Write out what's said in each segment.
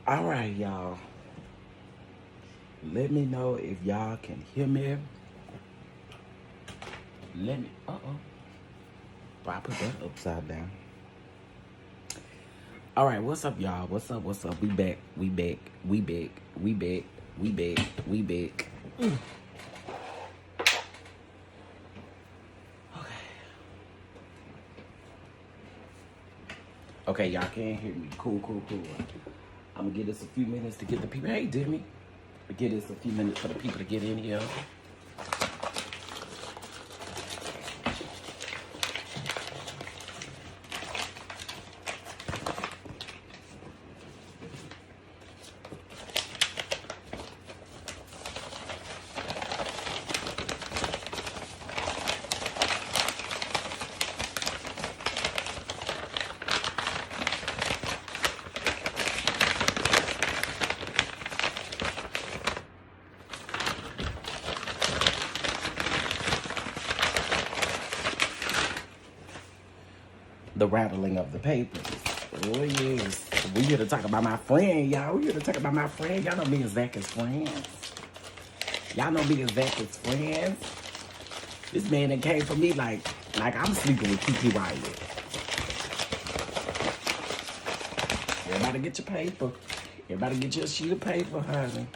All right, y'all. Let me know if y'all can hear me. Let me. I put that upside down. All right, what's up, y'all? What's up? What's up? We back. We back. We back. We back. We back. We back. Okay, y'all can't hear me. Cool. I'm gonna give this a few minutes to get the people. Hey, Demi. Give this a few minutes for the people to get in here. The rattling of the papers. Oh, yes. We here to talk about my friend, y'all. We here to talk about my friend. Y'all know me and Zach is friends. Y'all know me and Zach is friends. This man that came for me like I'm sleeping with Keke, Wyatt. Everybody get your paper. Everybody get your sheet of paper, honey.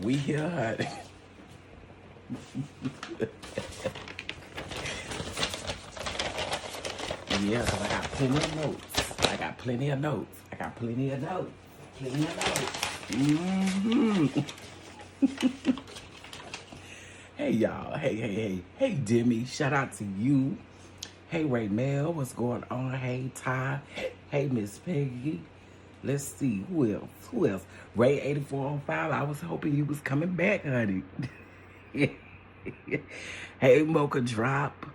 We here, honey. Yeah, because I got plenty of notes. Plenty of notes. Hey, y'all. Hey, Demi. Shout out to you. Hey, Ray Mel. What's going on? Hey, Ty. Hey, Miss Peggy. Let's see. Who else? Ray 8405. I was hoping you was coming back, honey. Hey, Mocha Drop.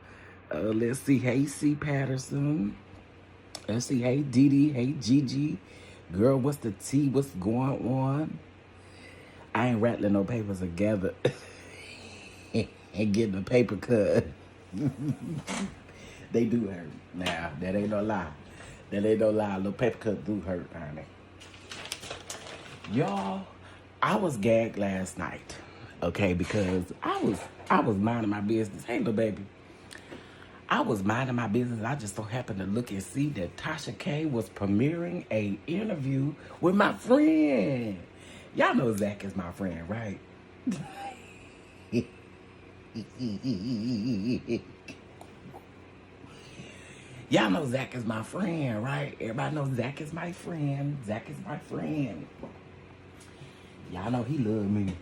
Let's see. Hey, C. Patterson. Let's see. Hey, Dee Dee. Hey, Gigi. Girl, what's the tea? What's going on? I ain't rattling no papers together and getting a paper cut. They do hurt. Nah, that ain't no lie. A little paper cut do hurt, honey. Y'all, I was gagged last night, okay, because I was minding my business. Hey, little baby. I was minding my business. I just so happened to look and see that Tasha K was premiering a interview with my friend. Y'all know Zach is my friend, right? Y'all know Zach is my friend, right? Everybody knows Zach is my friend. Y'all know he love me.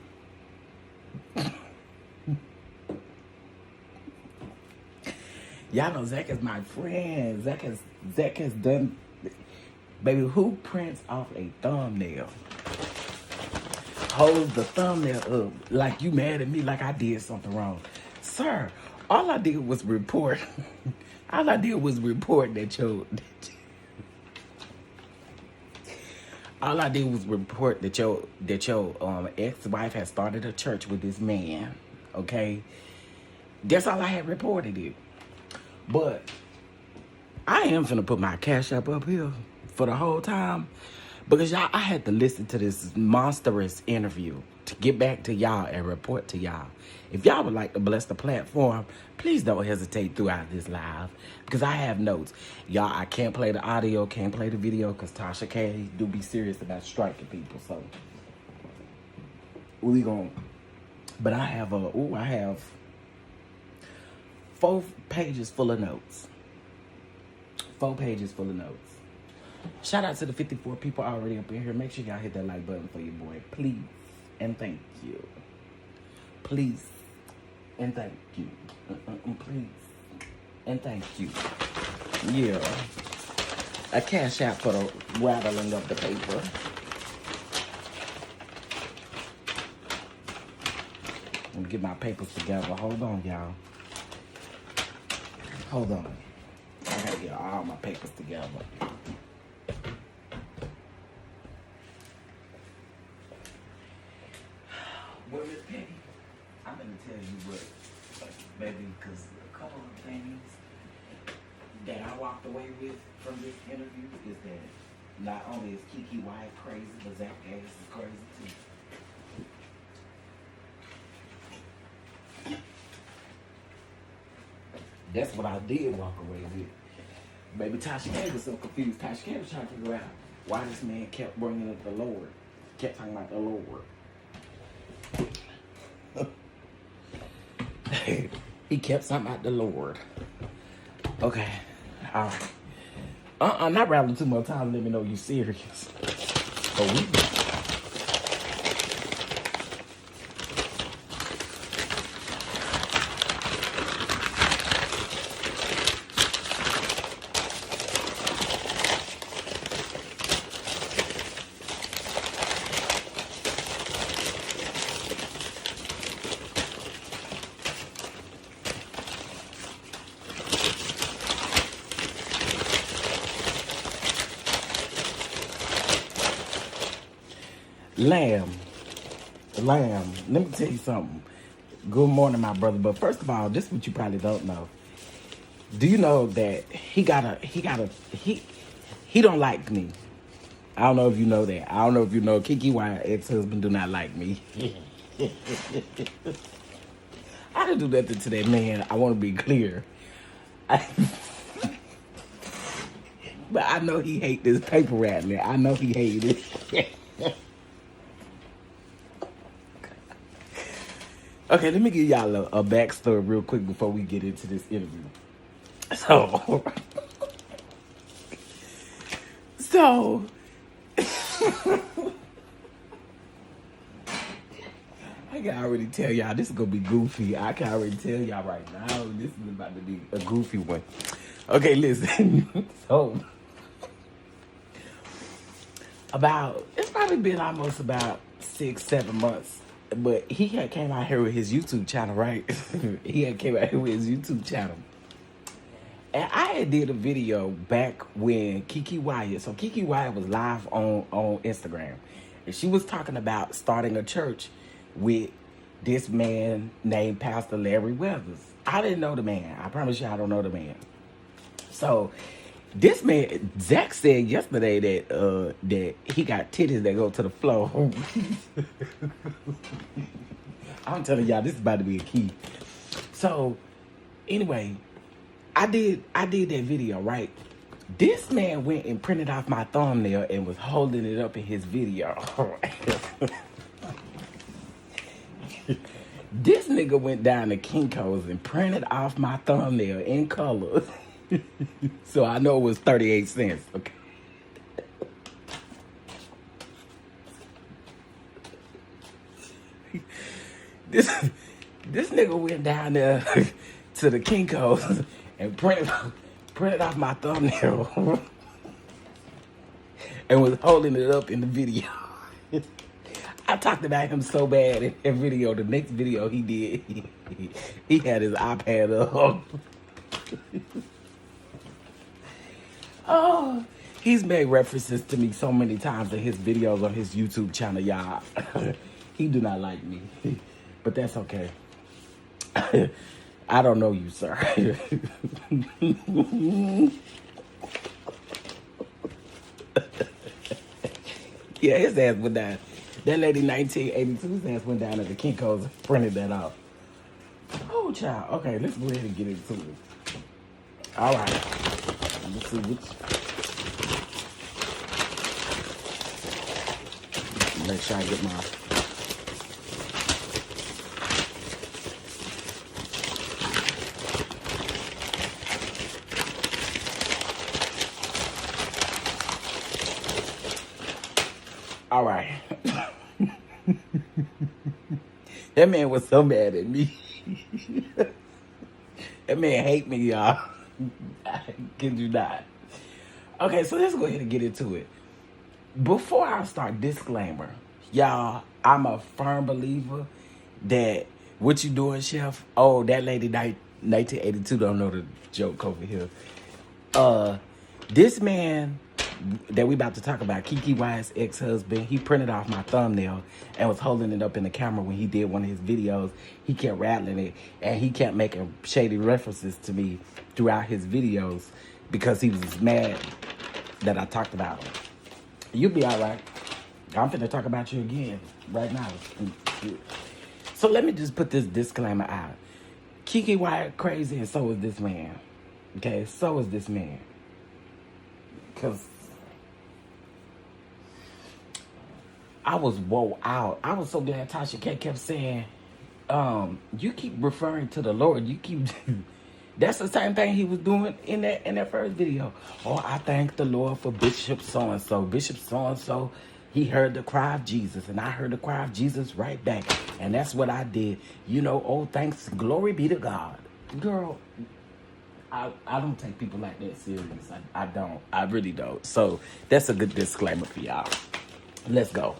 Y'all know Zach is my friend. Zach has done, baby, who prints off a thumbnail? Holds the thumbnail up like you mad at me like I did something wrong. Sir, all I did was report. That your ex-wife had started a church with this man. Okay? That's all I had reported it. But I am finna put my cash up here for the whole time. Because y'all, I had to listen to this monstrous interview to get back to y'all and report to y'all. If y'all would like to bless the platform, please don't hesitate throughout this live. Because I have notes. Y'all, I can't play the audio, can't play the video, because Tasha K do be serious about striking people. So, we gon'... But I have 4 pages full of notes. 4 pages full of notes. Shout out to the 54 people already up in here. Make sure y'all hit that like button for your boy. Please and thank you. Please and thank you. Please and thank you. Yeah. A cash out for the rattling of the paper. Let me get my papers together. Hold on, y'all. Hold on. I gotta get all my papers together. Well, Miss Peggy, I'm gonna tell you what, baby, because a couple of things that I walked away with from this interview is that not only is Keke Wyatt crazy, but Zach ass is crazy too. That's what I did walk away with. Maybe Tasha K was so confused. Tasha K was trying to figure out why this man kept bringing up the Lord. Kept talking about the Lord. He kept something about the Lord. Okay. All right. Not rattling too much time. Let me know you serious. But we... Lamb, let me tell you something. Good morning, my brother. But first of all, this is what you probably don't know. Do you know that he don't like me? I don't know if you know that. I don't know if you know Keke Wyatt ex-husband do not like me. I didn't do nothing to that man. I want to be clear. But I know he hate this paper rattling. I know he hate it. Okay, let me give y'all a backstory real quick before we get into this interview. So, I can already tell y'all this is gonna be goofy. I can already tell y'all right now this is about to be a goofy one. Okay, listen. So, it's probably been almost about 6-7 months. But he had came out here with his YouTube channel, right? He had came out here with his YouTube channel. And I had did a video back when Keke Wyatt, so Keke Wyatt was live on Instagram. And she was talking about starting a church with this man named Pastor Larry Weathers. I didn't know the man. I promise you I don't know the man. So this man, Zach said yesterday that he got titties that go to the floor. I'm telling y'all, this is about to be a key. So, anyway, I did that video, right? This man went and printed off my thumbnail and was holding it up in his video. This nigga went down to Kinko's and printed off my thumbnail in color. So I know it was 38 cents, okay? This nigga went down there to the Kinko's and printed off my thumbnail and was holding it up in the video. I talked about him so bad in that video. The next video he did, he had his iPad up. Oh, he's made references to me so many times in his videos on his YouTube channel, y'all. He do not like me, but that's okay. I don't know you, sir. Yeah, his ass went down. That lady, 1982, his ass went down at the Kinko's and printed that off. Oh, child. Okay, let's go ahead and get into it. All right. Let's see which. Make sure I get my. All right. That man was so mad at me. That man hate me, y'all. I kid you not. Okay, so let's go ahead and get into it. Before I start, disclaimer. Y'all, I'm a firm believer that what you doing, Chef? Oh, that lady 1982 don't know the joke over here. This man that we about to talk about, Keke Wyatt's ex-husband, he printed off my thumbnail and was holding it up in the camera when he did one of his videos. He kept rattling it and he kept making shady references to me throughout his videos because he was mad that I talked about him. You'll be all right. I'm finna talk about you again right now. So let me just put this disclaimer out. Keke Wyatt crazy, and so is this man. Okay, so is this man. Because I was woe out. I was so glad Tasha K kept saying, you keep referring to the Lord. You keep... That's the same thing he was doing in that first video. Oh, I thank the Lord for Bishop so-and-so. Bishop so-and-so, he heard the cry of Jesus, and I heard the cry of Jesus right back. And that's what I did. You know, oh, thanks, glory be to God. Girl, I don't take people like that serious. I don't. I really don't. So that's a good disclaimer for y'all. Let's go.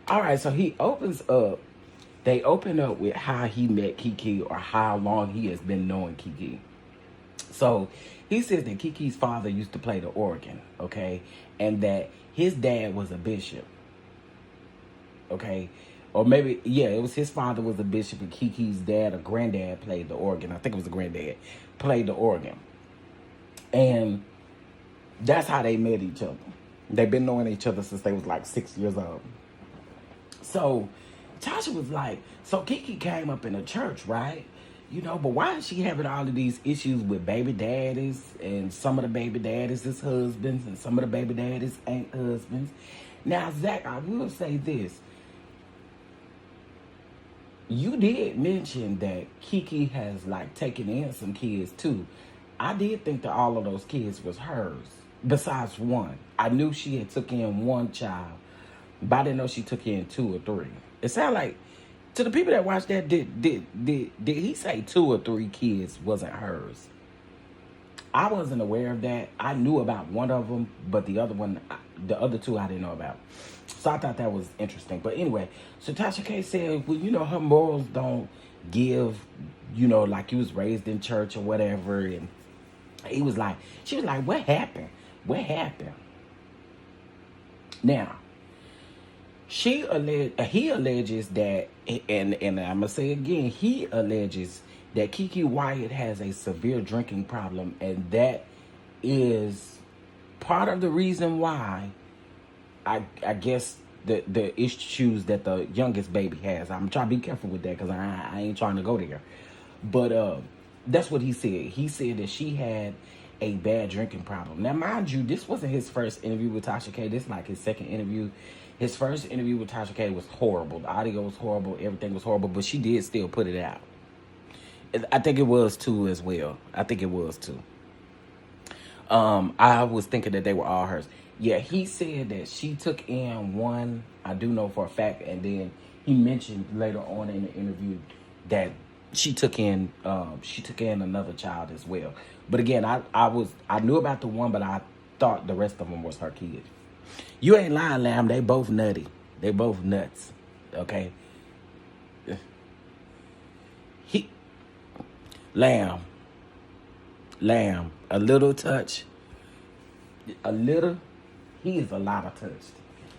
All right, so he opens up. They open up with how he met Keke or how long he has been knowing Keke. So he says that Keke's father used to play the organ, okay? And that his dad was a bishop, okay? Or maybe, yeah, it was his father was a bishop and Keke's dad or granddad played the organ. I think it was a granddad, played the organ. And that's how they met each other. They've been knowing each other since they was like 6 years old. So Tasha was like, so Keke came up in the church, right? You know, but why is she having all of these issues with baby daddies, and some of the baby daddies is husbands and some of the baby daddies ain't husbands? Now, Zach, I will say this. You did mention that Keke has like taken in some kids too. I did think that all of those kids was hers, besides one. I knew she had took in one child, but I didn't know she took in 2 or 3. It sounded like, to the people that watched that, did he say 2 or 3 kids wasn't hers? I wasn't aware of that. I knew about one of them, but the other 2 I didn't know about. So I thought that was interesting. But anyway, so Tasha K said, well, you know, her morals don't give, you know, like you was raised in church or whatever. And she was like, what happened? What happened? Now, he alleges that, and I'm going to say again, he alleges that Keke Wyatt has a severe drinking problem, and that is part of the reason why I guess the issues that the youngest baby has. I'm trying to be careful with that because I ain't trying to go there. But that's what he said. He said that she had a bad drinking problem. Now, mind you, this wasn't his first interview with Tasha K. This is like his second interview. His first interview with Tasha K was horrible. The audio was horrible. Everything was horrible. But she did still put it out. I think it was 2 as well. I think it was 2. I was thinking that they were all hers. Yeah, he said that she took in 1. I do know for a fact. And then he mentioned later on in the interview that she took in another child as well. But again, I knew about the 1, but I thought the rest of them was her kids. You ain't lying, Lamb. They both nutty. They both nuts. Okay? Lamb. A little touch. He is a lot of touched.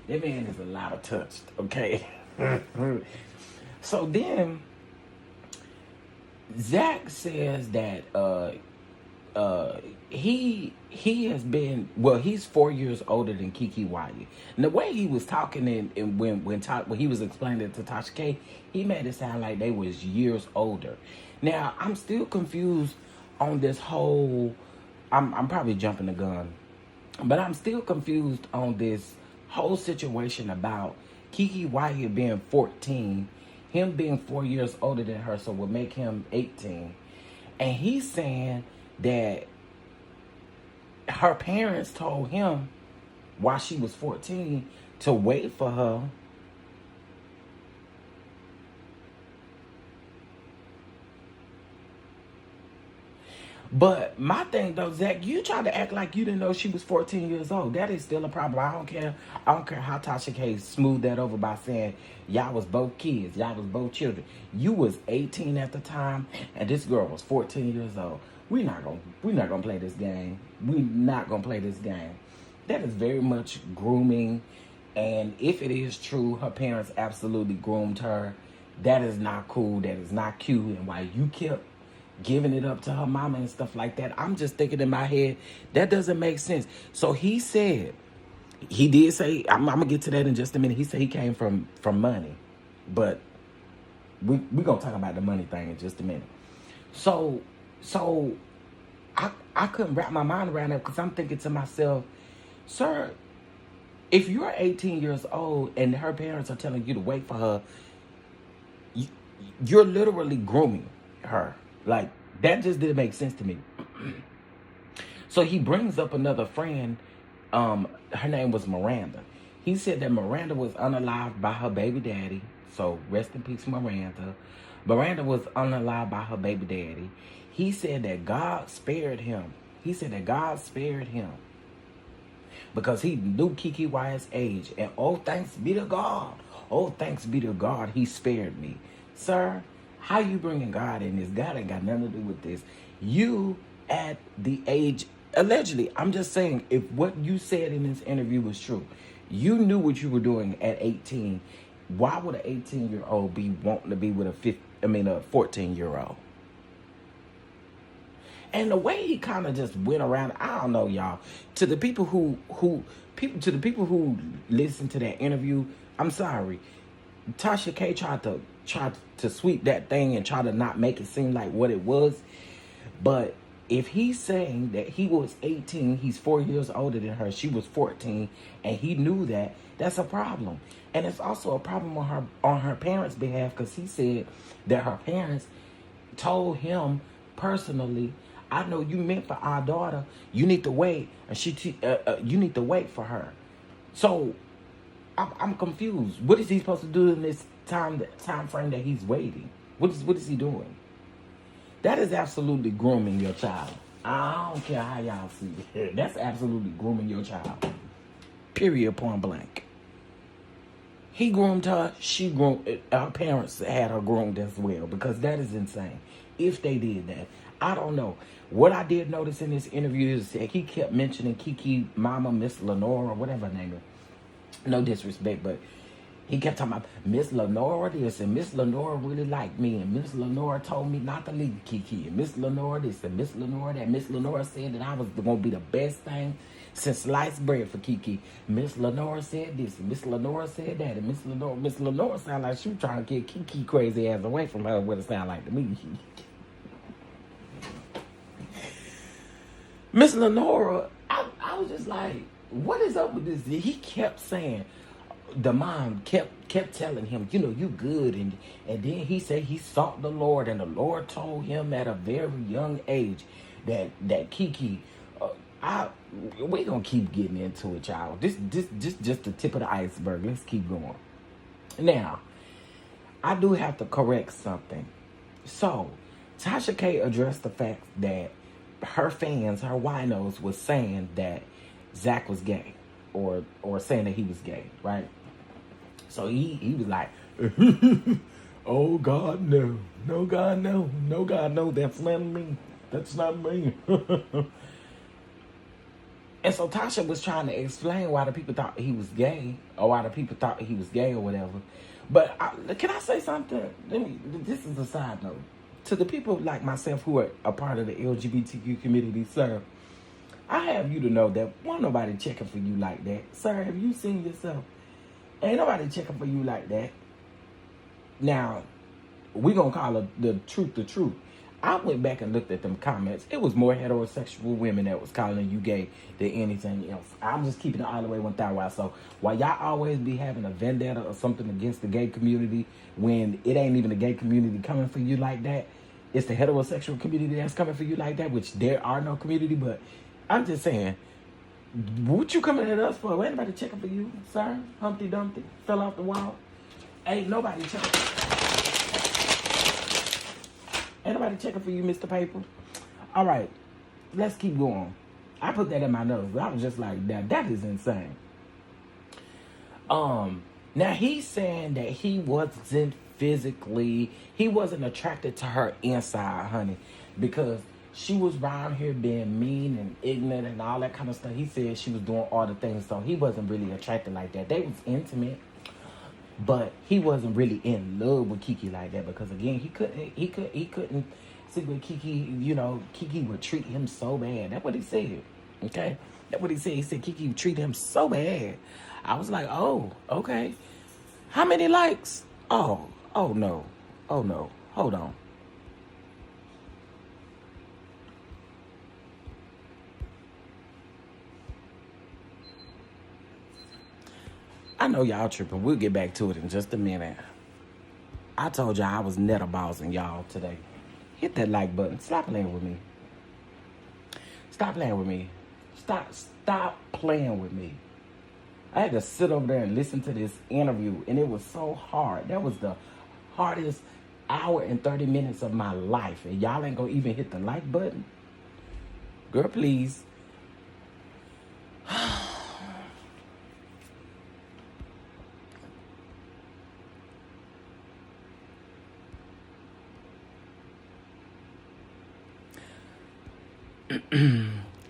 That man is a lot of touched. Okay? So then, Zach says that he has been, well, he's 4 years older than Keke Wyatt. And the way he was talking and when he was explaining it to Tasha K, he made it sound like they was years older. Now, I'm still confused on this whole, I'm probably jumping the gun, but I'm still confused on this whole situation about Keke Wyatt being 14, him being 4 years older than her, so would make him 18. And he's saying that her parents told him while she was 14 to wait for her. But my thing though, Zach, you tried to act like you didn't know she was 14 years old. That is still a problem. I don't care how Tasha K smoothed that over by saying y'all was both kids, y'all was both children. You was 18 at the time, and this girl was 14 years old. We're not gonna play this game. We're not gonna play this game. That is very much grooming, and if it is true, her parents absolutely groomed her. That is not cool. That is not cute. And why you kept giving it up to her mama and stuff like that. I'm just thinking in my head, that doesn't make sense. So he said, he did say, I'm gonna get to that in just a minute. He said he came from money, but we gonna talk about the money thing in just a minute. So I couldn't wrap my mind around that because I'm thinking to myself, sir, if you're 18 years old and her parents are telling you to wait for her, you're literally grooming her. Like, that just didn't make sense to me. So he brings up another friend. Her name was Miranda. He said that Miranda was unalived by her baby daddy. So rest in peace, Miranda. Miranda was unalived by her baby daddy. He said that God spared him. He said that God spared him because he knew Keke Wyatt's age. And oh, thanks be to God. Oh, thanks be to God, he spared me. Sir, how you bringing God in this? God ain't got nothing to do with this. You at the age, allegedly, I'm just saying, if what you said in this interview was true, you knew what you were doing at 18. Why would an 18-year-old be wanting to be with a 14-year-old? And the way he kind of just went around, I don't know, y'all. To the people who listen to that interview, I'm sorry. Tasha K tried to sweep that thing and try to not make it seem like what it was. But if he's saying that he was 18, he's 4 years older than her, she was 14, and he knew that, that's a problem. And it's also a problem on her parents' behalf, because he said that her parents told him personally, I know you meant for our daughter. You need to wait, and you need to wait for her. So I'm confused. What is he supposed to do in this time frame that he's waiting? What is he doing? That is absolutely grooming your child. I don't care how y'all see it. That's absolutely grooming your child. Period. Point blank. He groomed her. She groomed. Her parents had her groomed as well, because that is insane. If they did that, I don't know. What I did notice in this interview is that he kept mentioning Keke mama, Miss Lenora, whatever her name is. No disrespect, but he kept talking about Miss Lenora this, and Miss Lenora really liked me, and Miss Lenora told me not to leave Keke, and Miss Lenora this, and Miss Lenora that. Miss Lenora said that I was going to be the best thing since sliced bread for Keke. Miss Lenora said this, and Miss Lenora said that, and Miss Lenora sounded like she was trying to get Keke crazy ass away from her, what it sounded like to me. Miss Lenora, I was just like, what is up with this? He kept saying, the mom kept telling him, you know, you good. And then he said he sought the Lord, and the Lord told him at a very young age that Keke, we're going to keep getting into it, y'all. This just the tip of the iceberg. Let's keep going. Now, I do have to correct something. So, Tasha K addressed the fact that her fans, her winos, was saying that Zach was gay, or saying that he was gay, right? So he was like, oh God, no. No, God, no. No, God, no. That's not me. That's not me. And so Tasha was trying to explain why the people thought he was gay, or why the people thought he was gay or whatever. But can I say something? This is a side note. To the people like myself who are a part of the LGBTQ community, sir, I have you to know that won't nobody checking for you like that. Sir, have you seen yourself? Ain't nobody checking for you like that. Now, we gonna call it the truth the truth. I went back and looked at them comments. It was more heterosexual women that was calling you gay than anything else. I'm just keeping it all the way 1,000. So while y'all always be having a vendetta or something against the gay community, when it ain't even the gay community coming for you like that, it's the heterosexual community that's coming for you like that, which there are no community. But I'm just saying, what you coming at us for? Ain't nobody checking for you, sir? Humpty Dumpty fell off the wall. Ain't nobody checking. Ain't nobody checking for you, Mr. Paper. All right, let's keep going. I put that in my notes, but I was just like, that is insane. Now he's saying that he wasn't attracted to her inside, honey, because she was around here being mean and ignorant and all that kind of stuff. He said she was doing all the things, so he wasn't really attracted like that. They was intimate, but he wasn't really in love with Keke like that, because again, he couldn't See, with Keke, Keke would treat him so bad. That's what he said. Okay? That's what he said. He said Keke would treat him so bad. I was like, oh, okay. How many likes? Oh no. Oh no. Hold on. I know y'all tripping. We'll get back to it in just a minute. I told y'all I was netterbossing y'all today. Hit that like button. Stop playing with me. Stop playing with me. Stop playing with me. I had to sit over there and listen to this interview, and it was so hard. That was the hardest hour and 30 minutes of my life, and y'all ain't gonna even hit the like button? Girl, please.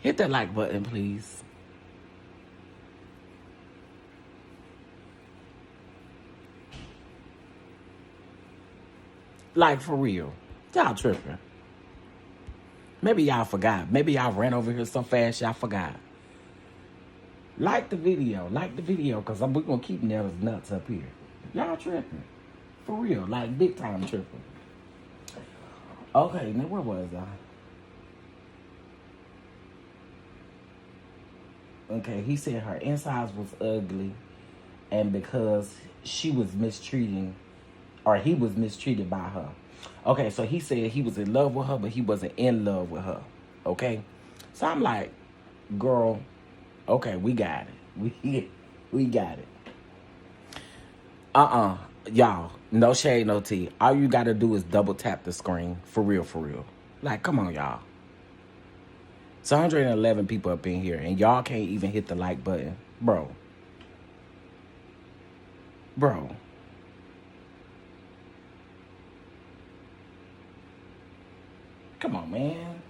Hit that like button, please. Like, for real. Y'all tripping. Maybe y'all forgot. Maybe y'all ran over here so fast y'all forgot. Like the video. Like the video, because we're going to keep Nella's nuts up here. Y'all tripping. For real. Like, big time tripping. Okay, now where was I? Okay, he said her insides was ugly, and because she was mistreating, or he was mistreated by her. Okay, so he said he was in love with her, but he wasn't in love with her. Okay? So I'm like, girl, okay, we got it. We got it. Y'all, no shade, no tea. All you gotta do is double tap the screen. For real, for real. Like, come on, y'all. It's 111 people up in here, and y'all can't even hit the like button. Bro. Come on, man.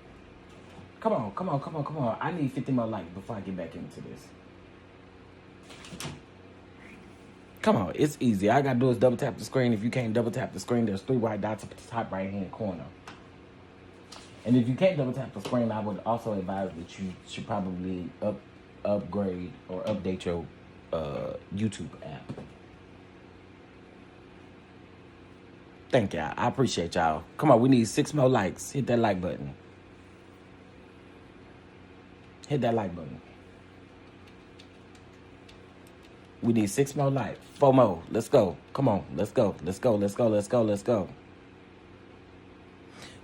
Come on. I need 50 more likes before I get back into this. Come on, it's easy. All I gotta do is double tap the screen. If you can't double tap the screen, there's 3 white dots at the top right hand corner. And if you can't double tap the screen, I would also advise that you should probably upgrade or update your YouTube app. Thank y'all. I appreciate y'all. Come on, we need 6 more likes. Hit that like button. Hit that like button. We need 6 more likes. 4 more. Let's go. Come on. Let's go.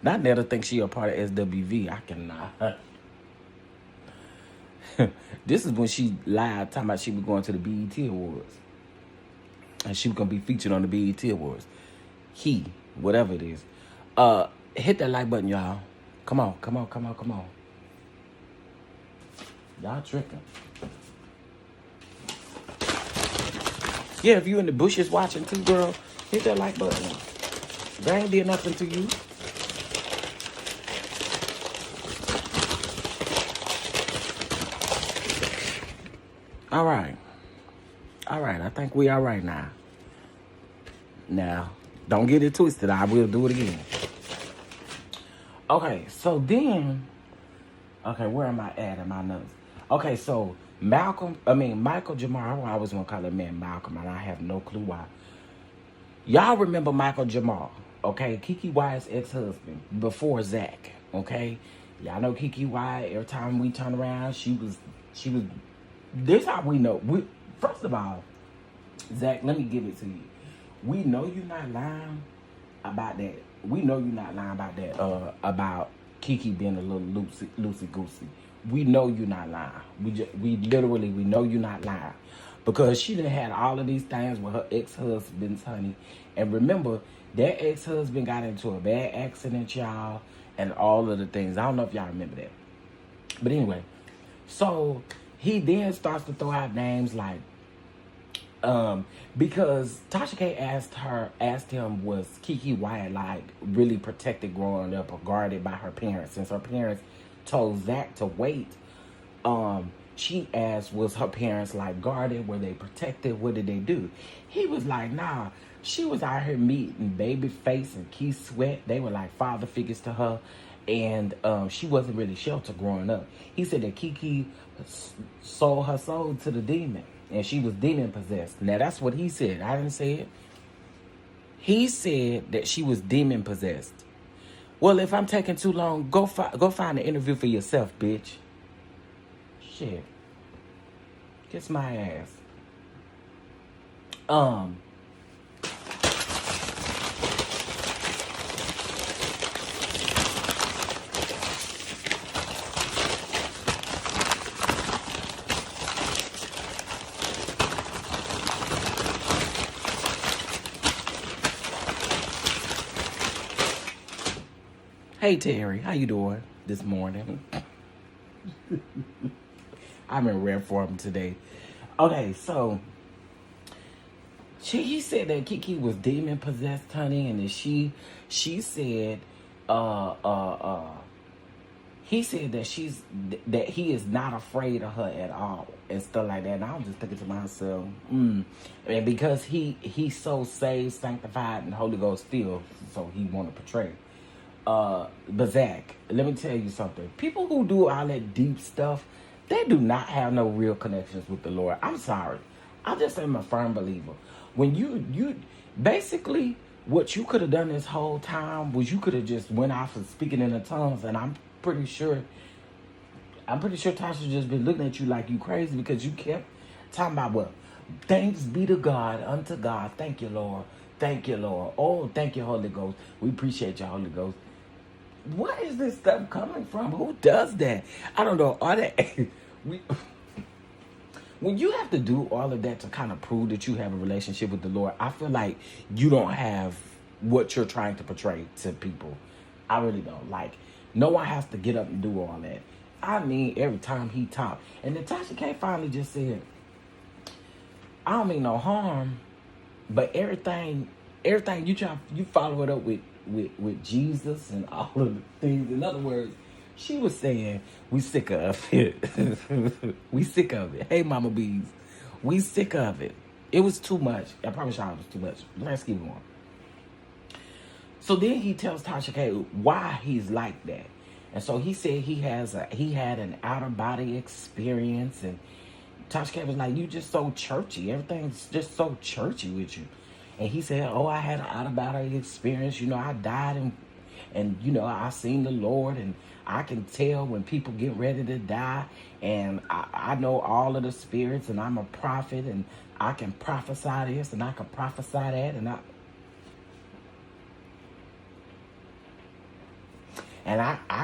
Not Netta thinks she a part of SWV. I cannot. This is when she lied talking about she was going to the BET Awards. And she was going to be featured on the BET Awards. Whatever it is. Hit that like button, y'all. Come on. Y'all tripping. Yeah, if you in the bushes watching too, girl, hit that like button. They ain't did nothing to you. All right. I think we all right now. Now, don't get it twisted. I will do it again. Okay, so then... Okay, where am I at in my notes? Okay, so Michael Jamar, I always want to call that man Malcolm, and I have no clue why. Y'all remember Michael Jamar, okay? Keke Wyatt's ex-husband, before Zach, okay? Y'all know Keke Wyatt, every time we turn around, she was, this how we know. First of all, Zach, let me give it to you. We know you're not lying about that. We know you're not lying about that, about Keke being a little loosey-goosey. We know you're not lying. We know you're not lying. Because she done had all of these things with her ex-husbands, honey. And remember, that ex-husband got into a bad accident, y'all, and all of the things. I don't know if y'all remember that. But anyway, so he then starts to throw out names like, because Tasha K asked him, was Keke Wyatt like really protected growing up or guarded by her parents? Since her parents told Zach to wait, she asked, was her parents like guarded? Were they protected? What did they do? He was like, nah. She was out here meeting Babyface and Keith Sweat. They were like father figures to her. And she wasn't really sheltered growing up. He said that Keke sold her soul to the demon. And she was demon possessed. Now, that's what he said. I didn't say it. He said that she was demon possessed. Well, if I'm taking too long, go find an interview for yourself, bitch. Shit. Kiss my ass. Hey Terry, how you doing this morning? I'm in rare form today. Okay, so he said that Keke was demon possessed, honey, and that she said he said that he is not afraid of her at all and stuff like that. And I was just thinking to myself, and because he's so saved, sanctified, and Holy Ghost filled, so he want to portray. But Zach, let me tell you something. People who do all that deep stuff, they do not have no real connections with the Lord. I'm sorry. I just am a firm believer. When you basically what you could have done this whole time was you could have just went off and speaking in the tongues, and I'm pretty sure Tasha just been looking at you like you crazy because you kept talking about what? Thanks be to God, unto God. Thank you, Lord. Thank you, Lord. Oh, thank you, Holy Ghost. We appreciate you, Holy Ghost. Where is this stuff coming from? Who does that? I don't know. When you have to do all of that to kind of prove that you have a relationship with the Lord, I feel like you don't have what you're trying to portray to people. I really don't. Like, no one has to get up and do all that. I mean, every time he talked. And Natasha K finally just said, I don't mean no harm, but everything you follow it up with Jesus and all of the things. In other words, she was saying, we sick of it. We sick of it. Hey, Mama Bees, we sick of it. It was too much. I promise y'all it was too much. Let's keep going. So then he tells Tasha K why he's like that. And so he said he had an outer body experience, and Tasha K was like, you just so churchy. Everything's just so churchy with you. And he said, oh, I had an out-of-body experience. You know, I died and you know, I seen the Lord, and I can tell when people get ready to die. And I know all of the spirits, and I'm a prophet, and I can prophesy this, and I can prophesy that, and I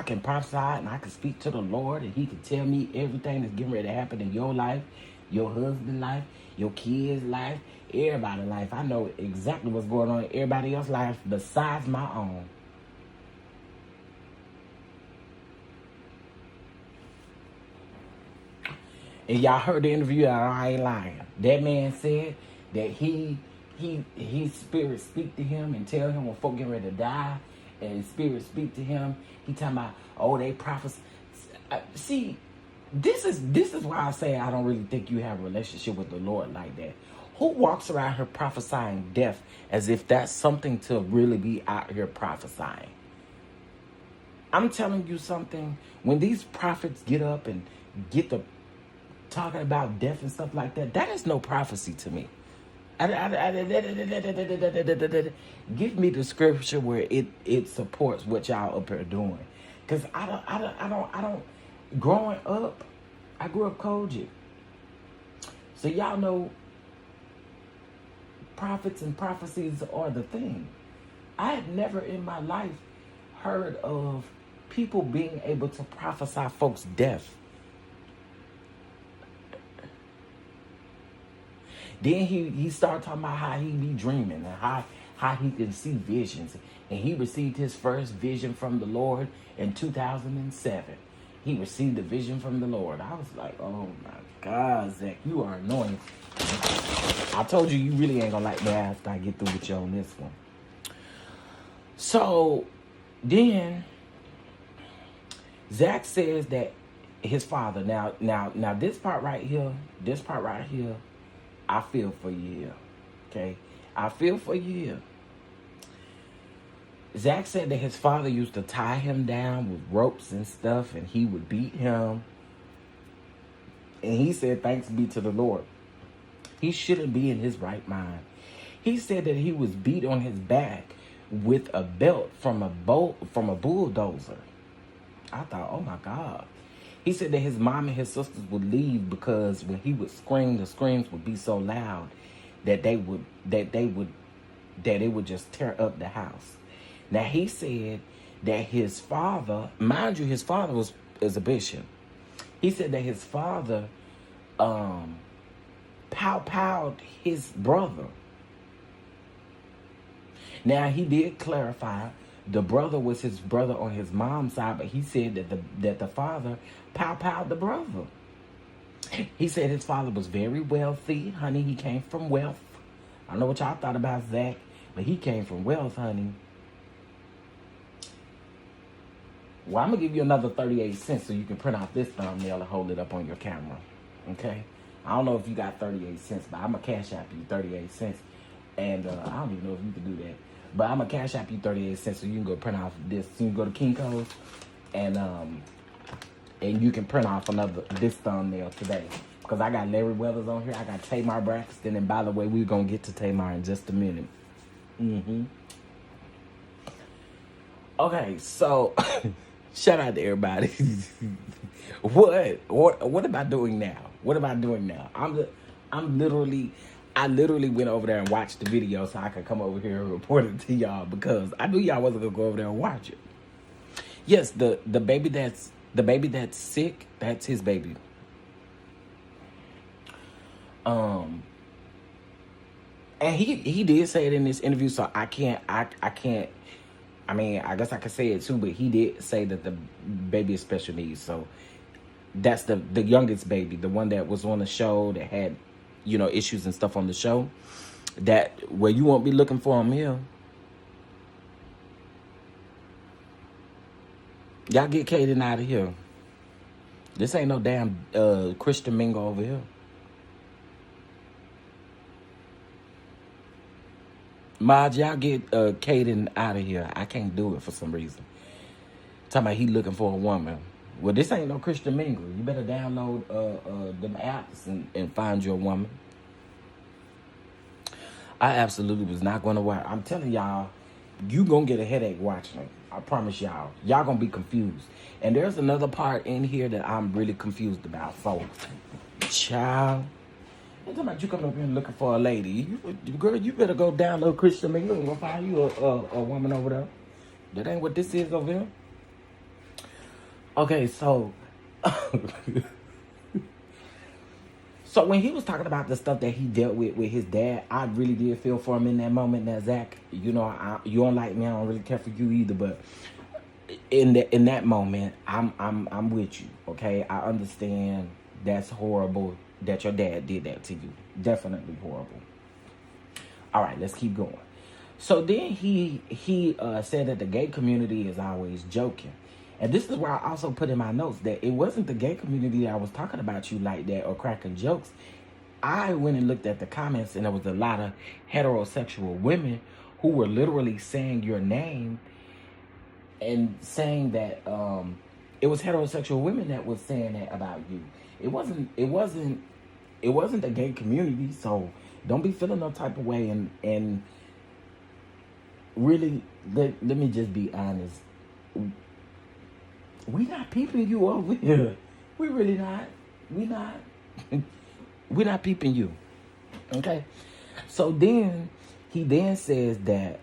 can prophesy, and I can speak to the Lord, and he can tell me everything that's getting ready to happen in your life, your husband's life, your kids' life, everybody's life. I know exactly what's going on in everybody else's life besides my own. And y'all heard the interview, I ain't lying. That man said that he spirit speak to him and tell him when folk get ready to die, and spirit speak to him. He talking about, oh, they prophesy. See, this is why I say I don't really think you have a relationship with the Lord like that. Who walks around here prophesying death as if that's something to really be out here prophesying? I'm telling you something. When these prophets get up and get the talking about death and stuff like that, that is no prophecy to me. Give me the scripture where it supports what y'all up here doing. Because I don't. Growing up, I grew up Kojic. So y'all know prophets and prophecies are the thing. I had never in my life heard of people being able to prophesy folks' death. Then he started talking about how he be dreaming and how he can see visions. And he received his first vision from the Lord in 2007. He received a vision from the Lord. I was like, oh my God, Zach, you are annoying. I told you really ain't gonna like me after I get through with you on this one. So then Zach says that his father. Now, this part right here, I feel for you here. Okay, I feel for you here. Zach said that his father used to tie him down with ropes and stuff, and he would beat him. And he said, thanks be to the Lord, he shouldn't be in his right mind. He said that he was beat on his back with a belt from a bulldozer. I thought, oh my God. He said that his mom and his sisters would leave because when he would scream, the screams would be so loud that it would just tear up the house. Now he said that his father, mind you, his father is a bishop. He said that his father pow-powed his brother. Now he did clarify the brother was his brother on his mom's side, but he said that the father pow-powed the brother. He said his father was very wealthy, honey. He came from wealth. I don't know what y'all thought about Zach, but he came from wealth, honey. Well, I'm going to give you another 38 cents so you can print out this thumbnail and hold it up on your camera. Okay? I don't know if you got 38 cents, but I'm going to cash out you 38 cents. And I don't even know if you can do that. But I'm going to cash out you 38 cents so you can go print off this. So you can go to Kinko's and you can print off this thumbnail today. Because I got Larry Weathers on here. I got Tamar Braxton. And by the way, we're going to get to Tamar in just a minute. Okay, so shout out to everybody. What am I doing now? What am I doing now? I literally went over there and watched the video so I could come over here and report it to y'all because I knew y'all wasn't gonna go over there and watch it. Yes, the baby that's sick, that's his baby. And he did say it in this interview, so I can't. I mean, I guess I could say it too, but he did say that the baby is special needs. So that's the youngest baby, the one that was on the show that had, issues and stuff on the show. That where you won't be looking for him here. Y'all get Kaden out of here. This ain't no damn Christian Mingle over here. Maj, y'all get Kaden out of here. I can't do it for some reason. Talking about he looking for a woman. Well, this ain't no Christian Mingle. You better download them apps and find your woman. I absolutely was not going to watch. I'm telling y'all, you going to get a headache watching it. I promise y'all. Y'all going to be confused. And there's another part in here that I'm really confused about. So, child. I'm talking about you coming up here and looking for a lady. Girl, you better go download Christian Mingle and go find you a woman over there. That ain't what this is over here. Okay, so... So when he was talking about the stuff that he dealt with his dad, I really did feel for him in that moment. That Zach, you don't like me. I don't really care for you either. But in that moment, I'm with you. Okay, I understand that's horrible that your dad did that to you. Definitely horrible. All right, let's keep going. So then he said that the gay community is always joking. And this is where I also put in my notes that it wasn't the gay community that was talking about you like that or cracking jokes. I went and looked at the comments and there was a lot of heterosexual women who were literally saying your name and saying that it was heterosexual women that was saying that about you. It wasn't the gay community, so don't be feeling no type of way and really let me just be honest. We not peeping you over here. We really not. We not. We're not peeping you. Okay? So then, he then says that,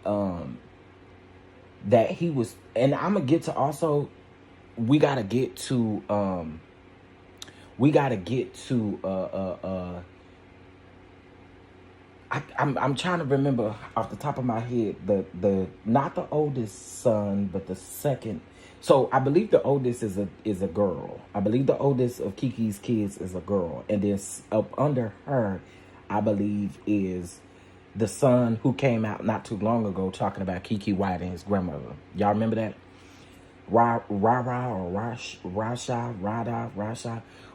that he was, and I'm going to get to also, I'm trying to remember off the top of my head, not the oldest son, but the second. So I believe the oldest is a girl. I believe the oldest of Keke's kids is a girl. And then up under her, I believe, is the son who came out not too long ago talking about Keke Wyatt and his grandmother. Y'all remember that? Rasha.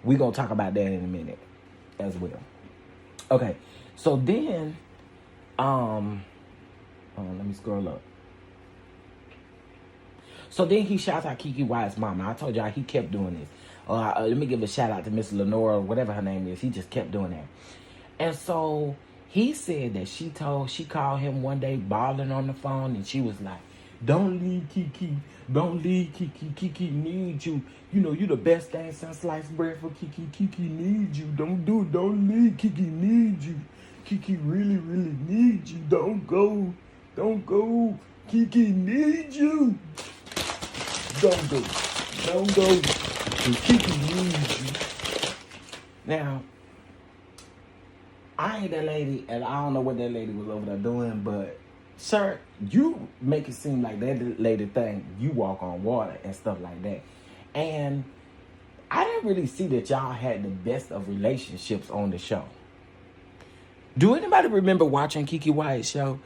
We're going to talk about that in a minute as well. Okay, so then, hold on, let me scroll up. So then he shouts out Keke Wyatt's mama. I told y'all he kept doing this. Let me give a shout out to Miss Lenora, whatever her name is. He just kept doing that. And so he said that she called him one day bawling on the phone, and she was like, "Don't leave Keke. Don't leave Keke. Keke needs you. You know, you the best thing since sliced bread for Keke. Keke needs you. Don't do it. Don't leave. Keke needs you. Keke really, really needs you. Don't go. Don't go. Keke needs you. Don't go. Don't go. Keke needs you." Now, I ain't that lady, and I don't know what that lady was over there doing, but sir, you make it seem like that lady thing, you walk on water and stuff like that. And I didn't really see that y'all had the best of relationships on the show. Do anybody remember watching Keke Wyatt's show?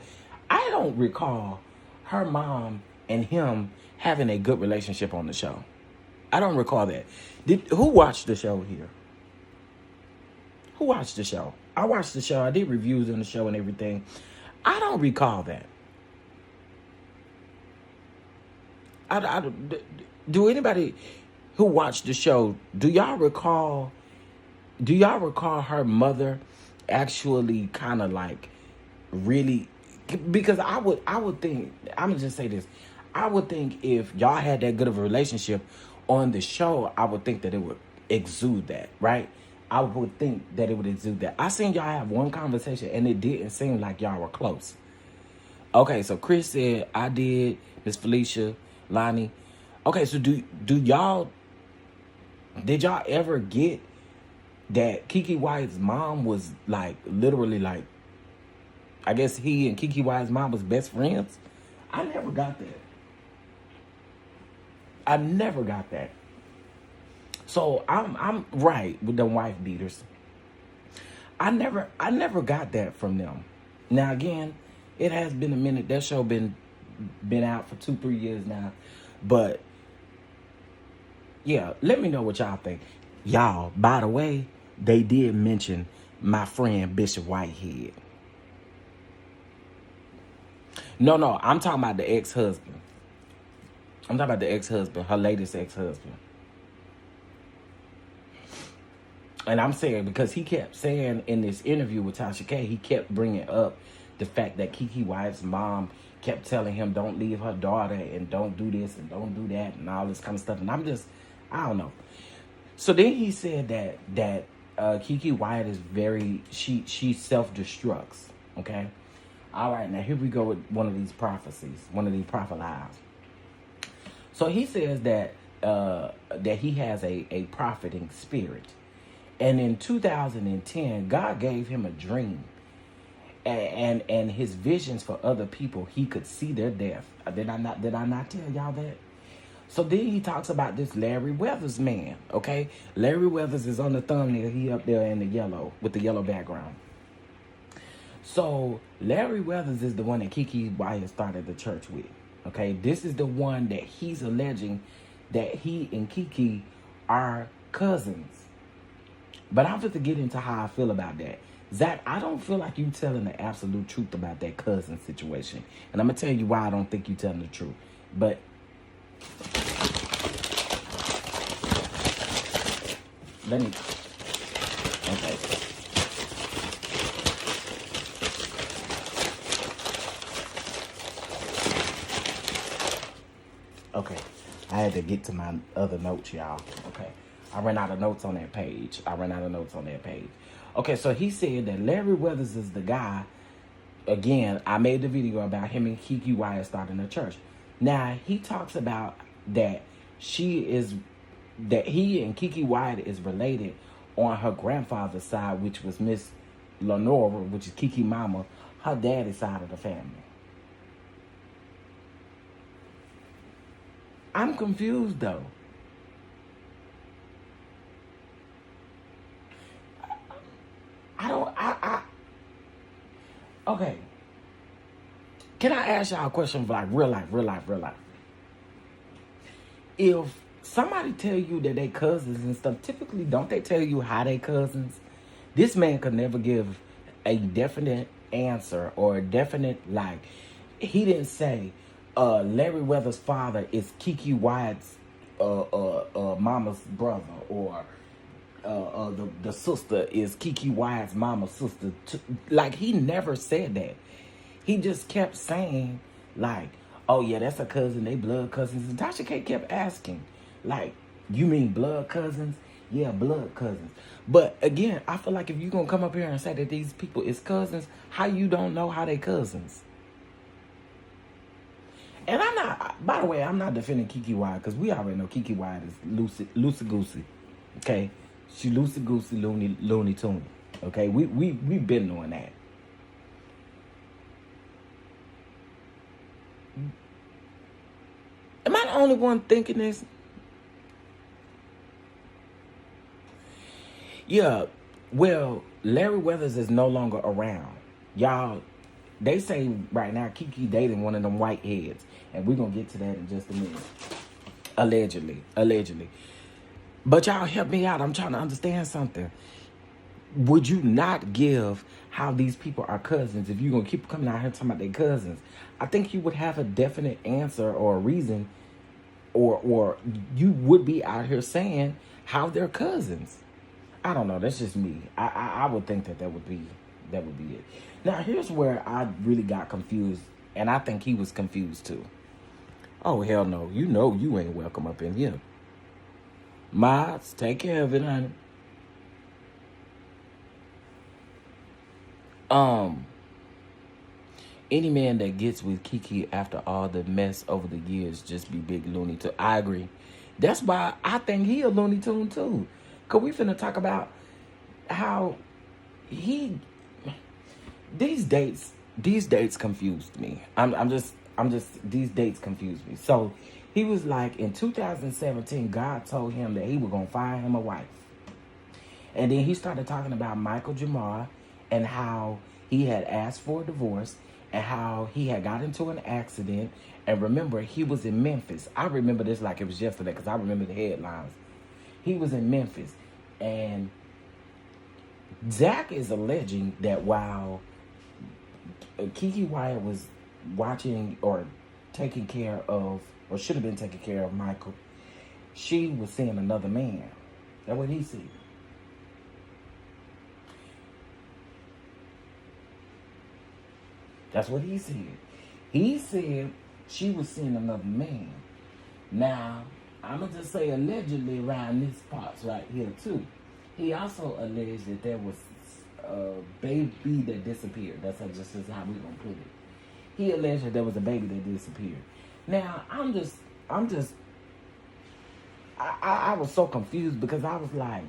I don't recall her mom and him having a good relationship on the show. I don't recall that. Who watched the show here? Who watched the show? I watched the show. I did reviews on the show and everything. I don't recall that. Do anybody who watched the show, do y'all recall her mother actually kind of like really, because I would think, I'm gonna just say this, I would think if y'all had that good of a relationship on the show, I would think that it would exude that, right? I would think that it would exude that. I seen y'all have one conversation and it didn't seem like y'all were close. Okay, so Chris said, I did, Miss Felicia, Lonnie. Okay, so did y'all ever get that Keke Wyatt's mom was like, literally like, I guess he and Keke Wyatt's mom was best friends? I never got that. I never got that. So I'm right with them wife beaters. I never got that from them. Now again, it has been a minute. That show been out for 2-3 years now. But yeah, let me know what y'all think. Y'all, by the way, they did mention my friend Bishop Whitehead. No, I'm talking about the ex-husband. Her latest ex-husband. And I'm saying, because he kept saying in this interview with Tasha K, he kept bringing up the fact that Keke Wyatt's mom kept telling him, don't leave her daughter and don't do this and don't do that and all this kind of stuff. And I don't know. So then he said that Keke Wyatt is she self-destructs. Okay? All right, now here we go with one of these prophecies, one of these prophet lies. So he says that he has a profiting spirit. And in 2010, God gave him a dream. And his visions for other people, he could see their death. Did I not tell y'all that? So then he talks about this Larry Weathers man, okay? Larry Weathers is on the thumbnail. He up there in the yellow, with the yellow background. So Larry Weathers is the one that Keke Wyatt started the church with, okay? This is the one that he's alleging that he and Keke are cousins. But I'm just to get into how I feel about that. Zach, I don't feel like you telling the absolute truth about that cousin situation. And I'm going to tell you why I don't think you telling the truth. But let me... Okay. Okay. I had to get to my other notes, y'all. Okay. I ran out of notes on that page. Okay, so he said that Larry Weathers is the guy. Again, I made the video about him and Keke Wyatt starting a church. Now, he talks about that he and Keke Wyatt is related on her grandfather's side, which was Miss Lenora, which is Keke mama, her daddy's side of the family. I'm confused, though. Okay. Can I ask y'all a question for like real life? if somebody tell you that they cousins and stuff, typically don't they tell you how they cousins? This man could never give a definite answer or a definite, like, he didn't say Larry Weathers' father is Keke Wyatt's mama's brother, or the sister is Keke Wyatt's mama's sister. Like, he never said that. He just kept saying, like, oh yeah, that's a cousin, they blood cousins. And Tasha K kept asking, like, you mean blood cousins? Yeah, blood cousins. But again, I feel like if you're gonna come up here and say that these people is cousins, how you don't know how they cousins? And I'm not, by the way, I'm not defending Keke Wyatt, because we already know Keke Wyatt is loosey goosey. Okay? She loosey goosey, loony toony. Okay? We've been knowing that. Am I the only one thinking this? Yeah, well, Larry Weathers is no longer around. Y'all, they say right now Keke dating one of them white heads. And we're going to get to that in just a minute. Allegedly. But y'all help me out. I'm trying to understand something. Would you not give how these people are cousins if you're going to keep coming out here talking about their cousins? I think you would have a definite answer or a reason, or you would be out here saying how they're cousins. I don't know. That's just me. I would think that would be it. Now, here's where I really got confused, and I think he was confused too. Oh, hell no. You know you ain't welcome up in here. Mods, take care of it, honey. Any man that gets with Keke after all the mess over the years just be big Looney Tune. I agree. That's why I think he a Looney Tune too. Cause we finna talk about how these dates confused me. These dates confused me. So he was like, in 2017, God told him that he was gonna find him a wife. And then he started talking about Michael Jamar and how he had asked for a divorce and how he had got into an accident. And remember, he was in Memphis. I remember this like it was yesterday because I remember the headlines. He was in Memphis. And Zach is alleging that while Keke Wyatt was watching or taking care of, or should have been taking care of Michael, she was seeing another man. That's what he said. That's what he said. He said she was seeing another man. Now, I'm going to just say allegedly around these parts right here too. He also alleged that there was a baby that disappeared. That's just how we're going to put it. He alleged that there was a baby that disappeared. Now, I was so confused because I was like,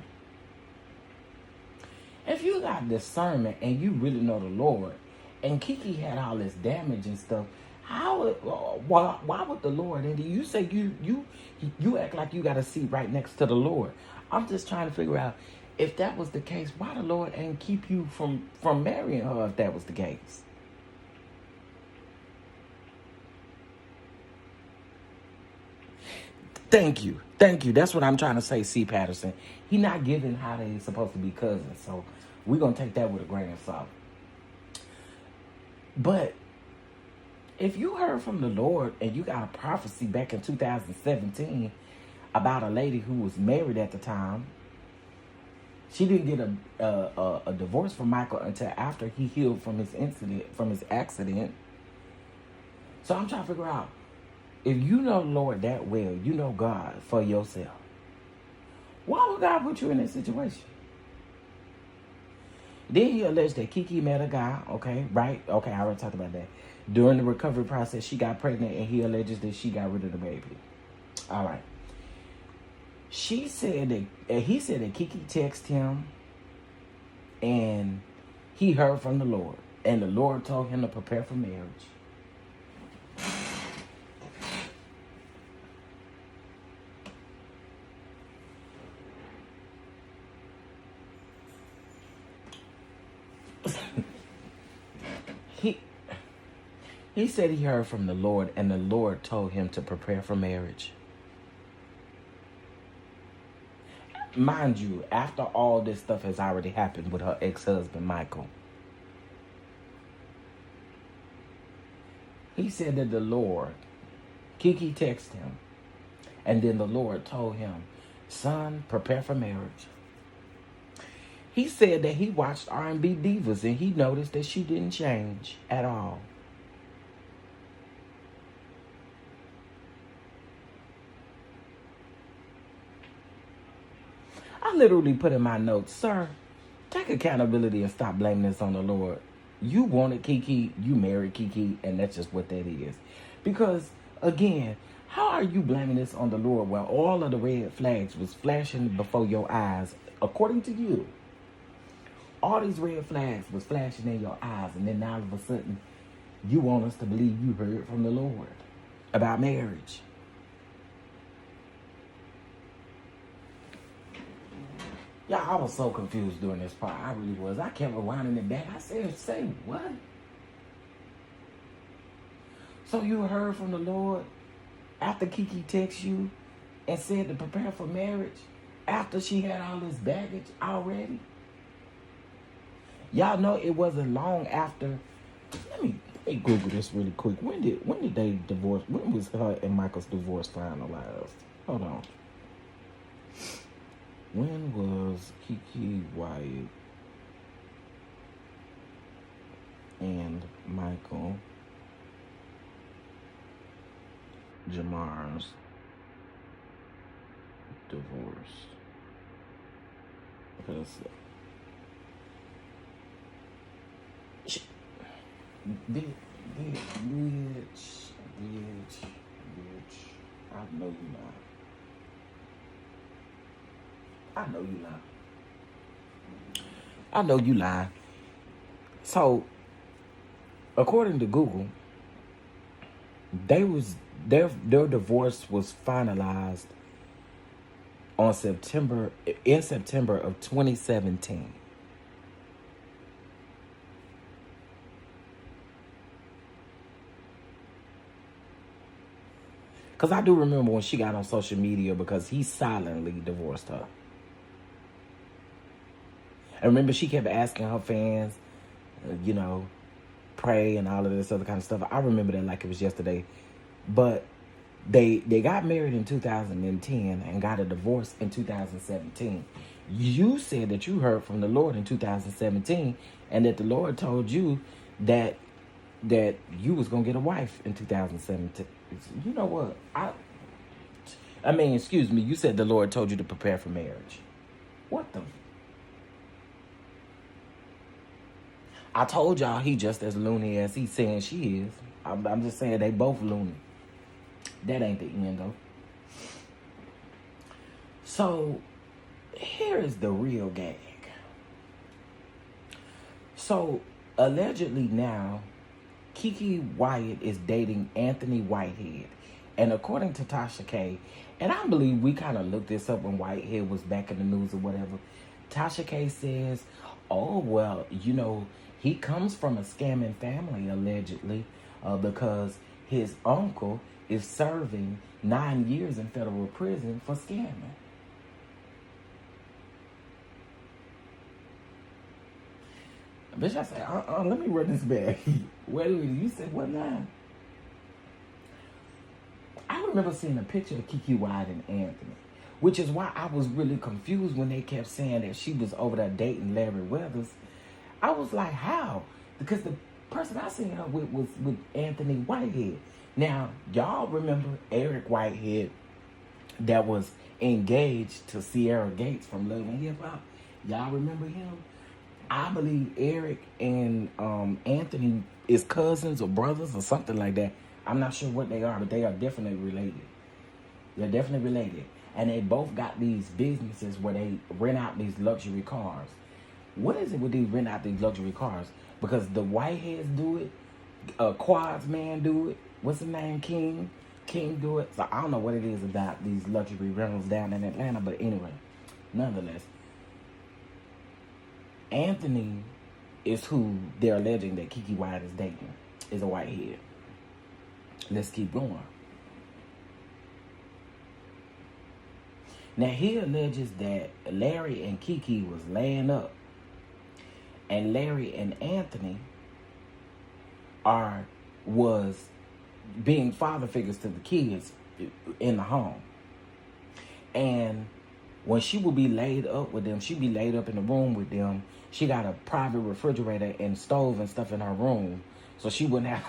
if you got discernment and you really know the Lord, and Keke had all this damage and stuff, why would the Lord? And you say you act like you got a seat right next to the Lord. I'm just trying to figure out, if that was the case, why the Lord ain't keep you from marrying her if that was the case? Thank you. That's what I'm trying to say, C. Patterson. He not giving how they supposed to be cousins. So we're going to take that with a grain of salt. But if you heard from the Lord and you got a prophecy back in 2017 about a lady who was married at the time, she didn't get a divorce from Michael until after he healed from his accident. So I'm trying to figure out, if you know the Lord that well, you know God for yourself, why would God put you in that situation? Then he alleged that Keke met a guy, okay, right? Okay, I already talked about that. During the recovery process, she got pregnant, and he alleges that she got rid of the baby. All right. He said that Keke texted him, and he heard from the Lord, and the Lord told him to prepare for marriage. He said he heard from the Lord, and the Lord told him to prepare for marriage. mind you, after all this stuff has already happened with her ex-husband, Michael, he said that the Lord, Keke texted him, and then the Lord told him, son, prepare for marriage. He said that he watched R&B divas and he noticed that she didn't change at all. I literally put in my notes, sir, take accountability and stop blaming this on the Lord. You wanted Keke, you married Keke, and that's just what that is. Because, again, how are you blaming this on the Lord when all of the red flags was flashing before your eyes, according to you? All these red flags was flashing in your eyes, and then now all of a sudden, you want us to believe you heard from the Lord about marriage. Yeah, I was so confused during this part. I really was. I kept rewinding it back. I said, say what? So you heard from the Lord after Keke texted you and said to prepare for marriage after she had all this baggage already? Y'all know it wasn't long after. Let me Google this really quick. When did they divorce? When was her and Michael's divorce finalized? Hold on. When was Keke, Wyatt, and Michael Jamar's divorce? Because bitch. I know you not. I know you lie. I know you lie. So, according to Google, their divorce was finalized in September of 2017. Because I do remember when she got on social media because he silently divorced her. And remember, she kept asking her fans, pray and all of this other kind of stuff. I remember that like it was yesterday. But they got married in 2010 and got a divorce in 2017. You said that you heard from the Lord in 2017 and that the Lord told you that you was going to get a wife in 2017. You know what? Excuse me. You said the Lord told you to prepare for marriage. What the... I told y'all he just as loony as he's saying she is. I'm just saying they both loony. That ain't the end, though. So, here is the real gag. So, allegedly now, Keke Wyatt is dating Anthony Whitehead. And according to Tasha K, and I believe we kind of looked this up when Whitehead was back in the news or whatever. Tasha K says, oh, well, he comes from a scamming family, allegedly, because his uncle is serving 9 years in federal prison for scamming. Bitch, I said, let me run this back. Wait a minute, you said what now? I remember seeing a picture of Keke Wyatt and Anthony, which is why I was really confused when they kept saying that she was over there dating Larry Weathers. I was like, how? Because the person I seen her with was with Anthony Whitehead. Now, y'all remember Eric Whitehead that was engaged to Sierra Gates from Love and Hip Hop? Y'all remember him? I believe Eric and Anthony is cousins or brothers or something like that. I'm not sure what they are, but they are definitely related. They're definitely related. And they both got these businesses where they rent out these luxury cars. What is it with these rent out these luxury cars? Because the Whiteheads do it, Quads man do it. What's his name? King do it. So I don't know what it is about these luxury rentals down in Atlanta, but anyway, nonetheless, Anthony is who they're alleging that Keke Wyatt is dating, is a Whitehead. Let's keep going. Now he alleges that Larry and Keke was laying up, and Larry and Anthony was being father figures to the kids in the home. And when she would be laid up with them, she'd be laid up in the room with them. She got a private refrigerator and stove and stuff in her room, so she wouldn't have.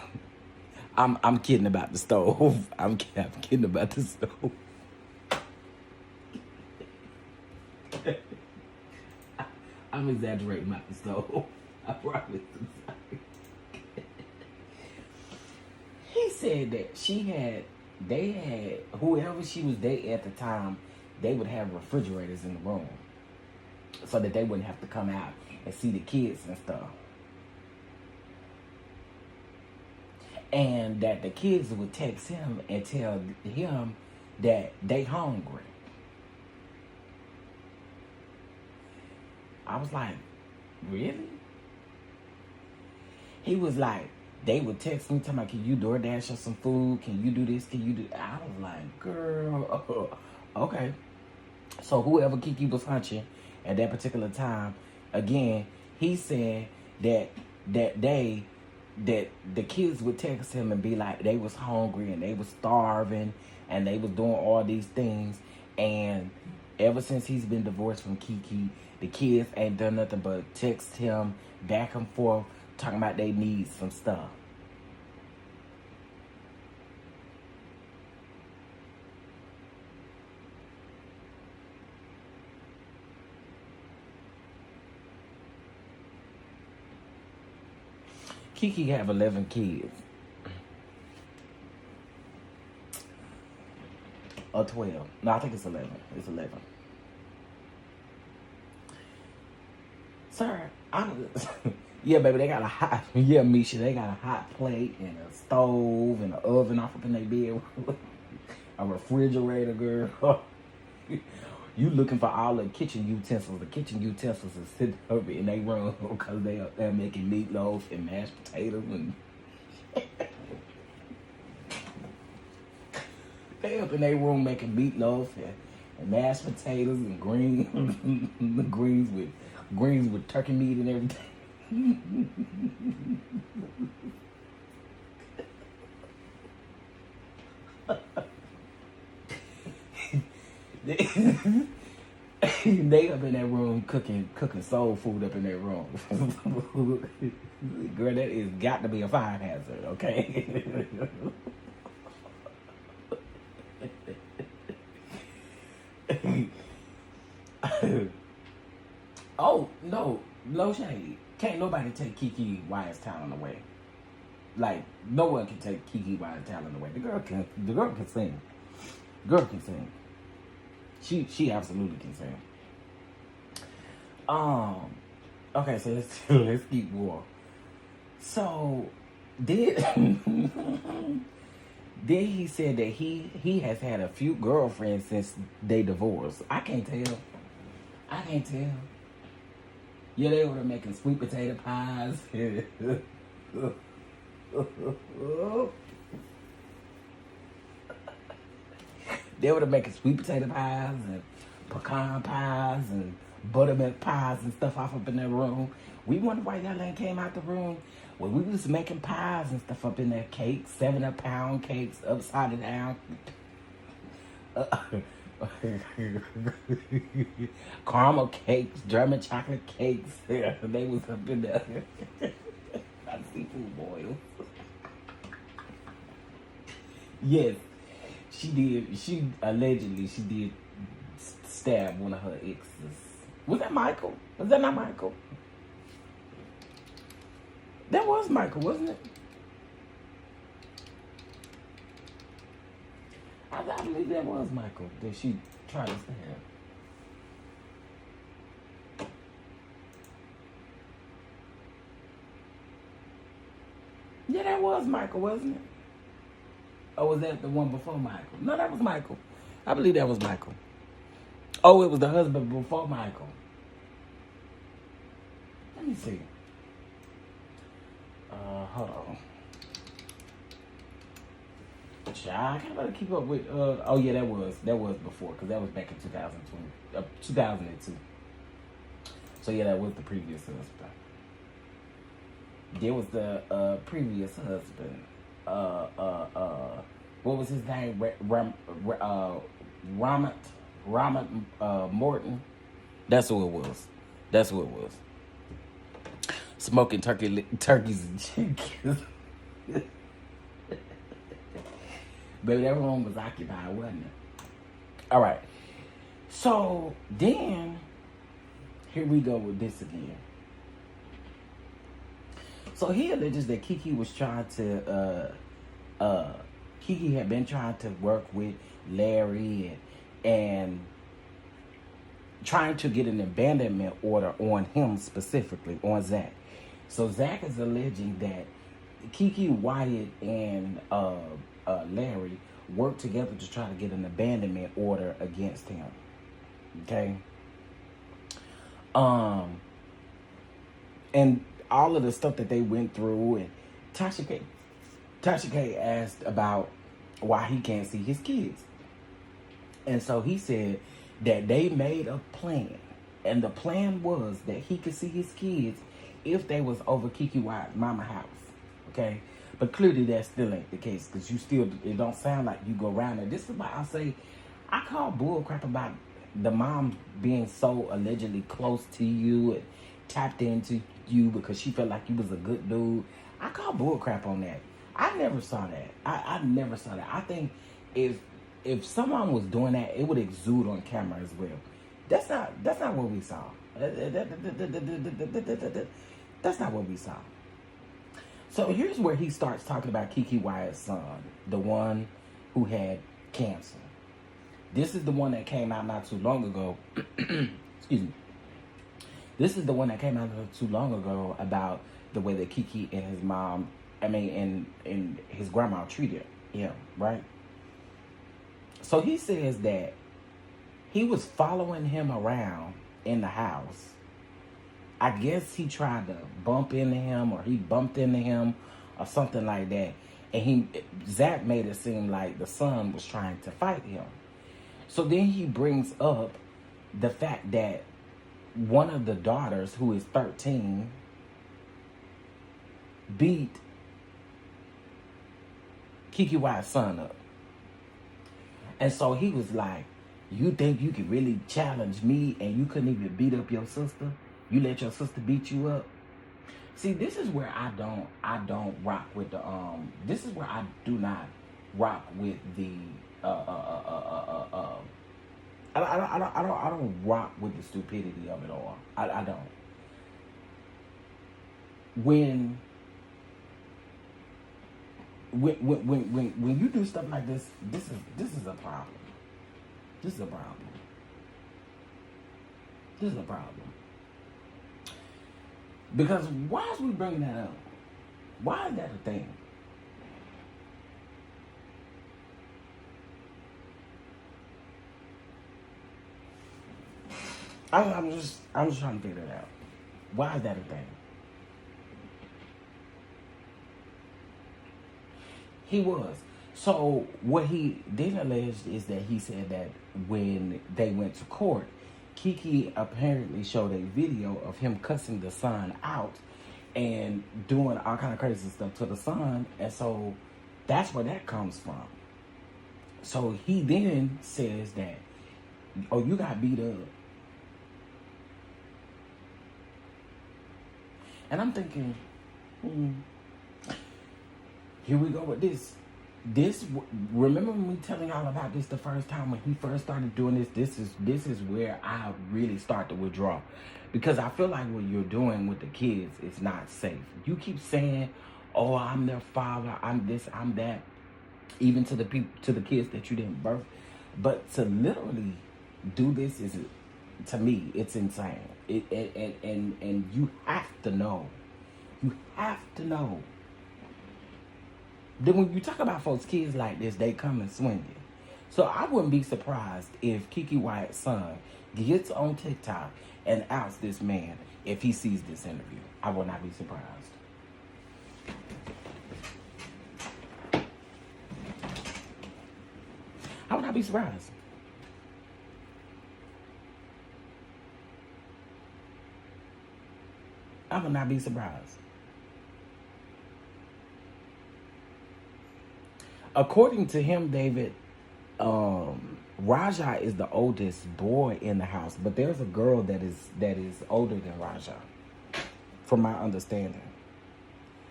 I'm kidding about the stove. I'm kidding about the stove. I'm exaggerating about the stove. I promise. He said that they had, whoever she was dating at the time, they would have refrigerators in the room so that they wouldn't have to come out and see the kids and stuff. And that the kids would text him and tell him that they hungry. I was like, really? He was like, they would text me, talking about, can you DoorDash us some food? Can you do this? Can you do that? I was like, girl, okay. So whoever Keke was hunching at that particular time, again, he said that the kids would text him and be like, they was hungry and they was starving and they was doing all these things. And ever since he's been divorced from Keke, the kids ain't done nothing but text him back and forth, talking about they need some stuff. Keke have 11 kids. Or 12. No, I think it's 11. It's 11. Sir, yeah, baby, they got a hot, yeah, Misha, they got a hot plate and a stove and an oven off up in their bedroom. A refrigerator, girl. You looking for all the kitchen utensils. The kitchen utensils is sitting over in their room because they up there making meatloaf and mashed potatoes and they up in their room making meatloaf and mashed potatoes and greens with turkey meat and everything. They up in that room cooking soul food up in that room. Girl, that is got to be a fire hazard, okay? Oh, no shade. Can't nobody take Keke Wyatt's talent away. Like, no one can take Keke Wyatt's talent away. The girl can sing. Girl can sing. She absolutely can sing. Okay, so let's keep going. So then he said that he has had a few girlfriends since they divorced. I can't tell. Yeah, they were making sweet potato pies. They were making sweet potato pies and pecan pies and buttermilk pies and stuff off up in that room. We wonder why y'all ain't came out the room. Well, we was making pies and stuff up in there, cakes, 7-pound cakes, upside down. Caramel cakes, German chocolate cakes. They was up in there. Seafood boils. Yes, she did. She allegedly did stab one of her exes. Was that Michael? Was that not Michael? That was Michael, wasn't it? I believe that was Michael that she tried to stab. Yeah, that was Michael, wasn't it? Or was that the one before Michael? No, that was Michael. I believe that was Michael. Oh, it was the husband before Michael. Let me see. Hold on. I can't really keep up with. Oh yeah, that was before, because that was back in 2002. So yeah, that was the previous husband. There was the previous husband. What was his name? Ramat Morton. That's who it was. That's who it was. Smoking turkeys and chickens. Baby, that room was occupied, wasn't it? All right. So then, here we go with this again. So he alleges that Keke was trying to, Keke had been trying to work with Larry and trying to get an abandonment order on him specifically, on Zach. So Zach is alleging that Keke, Wyatt, and Larry worked together to try to get an abandonment order against him. Okay? And all of the stuff that they went through, and Tasha K asked about why he can't see his kids. And so he said that they made a plan. And the plan was that he could see his kids if they was over Keke Wyatt's mama house. Okay? But clearly that still ain't the case, because it don't sound like you go around there. This is why I say, I call bull crap about the mom being so allegedly close to you and tapped into you because she felt like you was a good dude. I call bull crap on that. I never saw that. I never saw that. I think if someone was doing that, it would exude on camera as well. That's not what we saw. That's not what we saw. So here's where he starts talking about Keke Wyatt's son, the one who had cancer. This is the one that came out not too long ago. Excuse me. This is the one that came out not too long ago about the way that Keke and his mom, and his grandma treated him, right? So he says that he was following him around in the house. I guess he tried to bump into him, or he bumped into him, or something like that. And Zach made it seem like the son was trying to fight him. So then he brings up the fact that one of the daughters, who is 13, beat Keke Wyatt's son up. And so he was like, you think you can really challenge me and you couldn't even beat up your sister? You let your sister beat you up? See, this is where I don't rock with the this is where I do not rock with the I don't rock with the stupidity of it all. I don't. When you do stuff like this, this is a problem. This is a problem. This is a problem. Because why is we bringing that up? Why is that a thing? I'm just trying to figure it out. Why is that a thing? He was. So what he then alleged is that he said that when they went to court, Keke apparently showed a video of him cussing the son out and doing all kind of crazy stuff to the son. And so that's where that comes from. So he then says that, oh, you got beat up. And I'm thinking, here we go with this. Remember me telling y'all about this the first time when he first started doing this? This is where I really start to withdraw, because I feel like what you're doing with the kids is not safe. You keep saying, "Oh, I'm their father. I'm this. I'm that," even to the kids that you didn't birth. But to literally do this is, to me, it's insane. And you have to know. You have to know. Then when you talk about folks' kids like this, they come and swinging. So I wouldn't be surprised if Keke Wyatt's son gets on TikTok and outs this man if he sees this interview. I would not be surprised. I would not be surprised. I would not be surprised. According to him, David, Raja is the oldest boy in the house, but there's a girl that is older than Raja, from my understanding.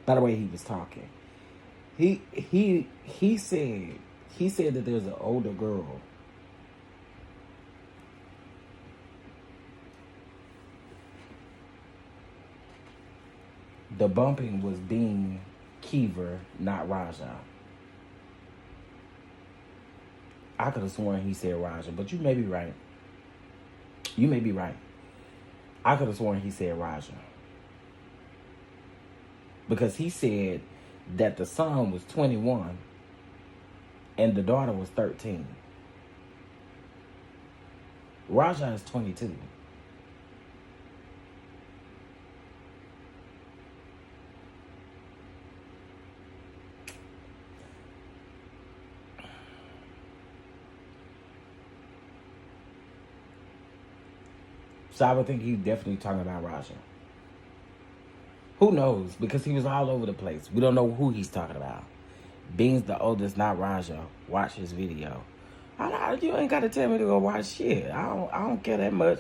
By the way he was talking, he said that there's an older girl. The bumping was being Kiever, not Raja. I could have sworn he said Raja, but you may be right. You may be right. I could have sworn he said Raja. Because he said that the son was 21 and the daughter was 13. Raja is 22. So I would think he's definitely talking about Raja. Who knows? Because he was all over the place. We don't know who he's talking about. Being's the oldest, not Raja. Watch his video. You ain't got to tell me to go watch shit. I don't care that much.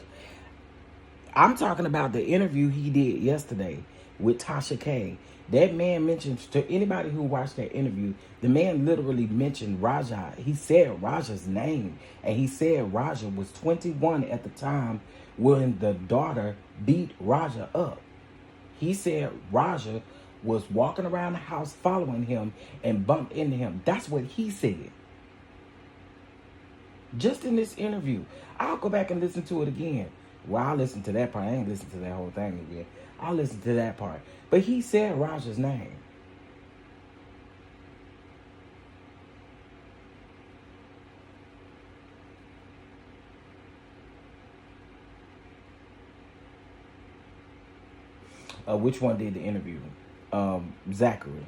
I'm talking about the interview he did yesterday with Tasha K. That man mentioned, to anybody who watched that interview, the man literally mentioned Raja. He said Raja's name. And he said Raja was 21 at the time when the daughter beat Raja up. He said Raja was walking around the house following him and bumped into him. That's what he said. Just in this interview. I'll go back and listen to it again. Well, I'll listen to that part. I ain't listen to that whole thing again. I'll listen to that part. But he said Raja's name. Which one did the interview? Zachary.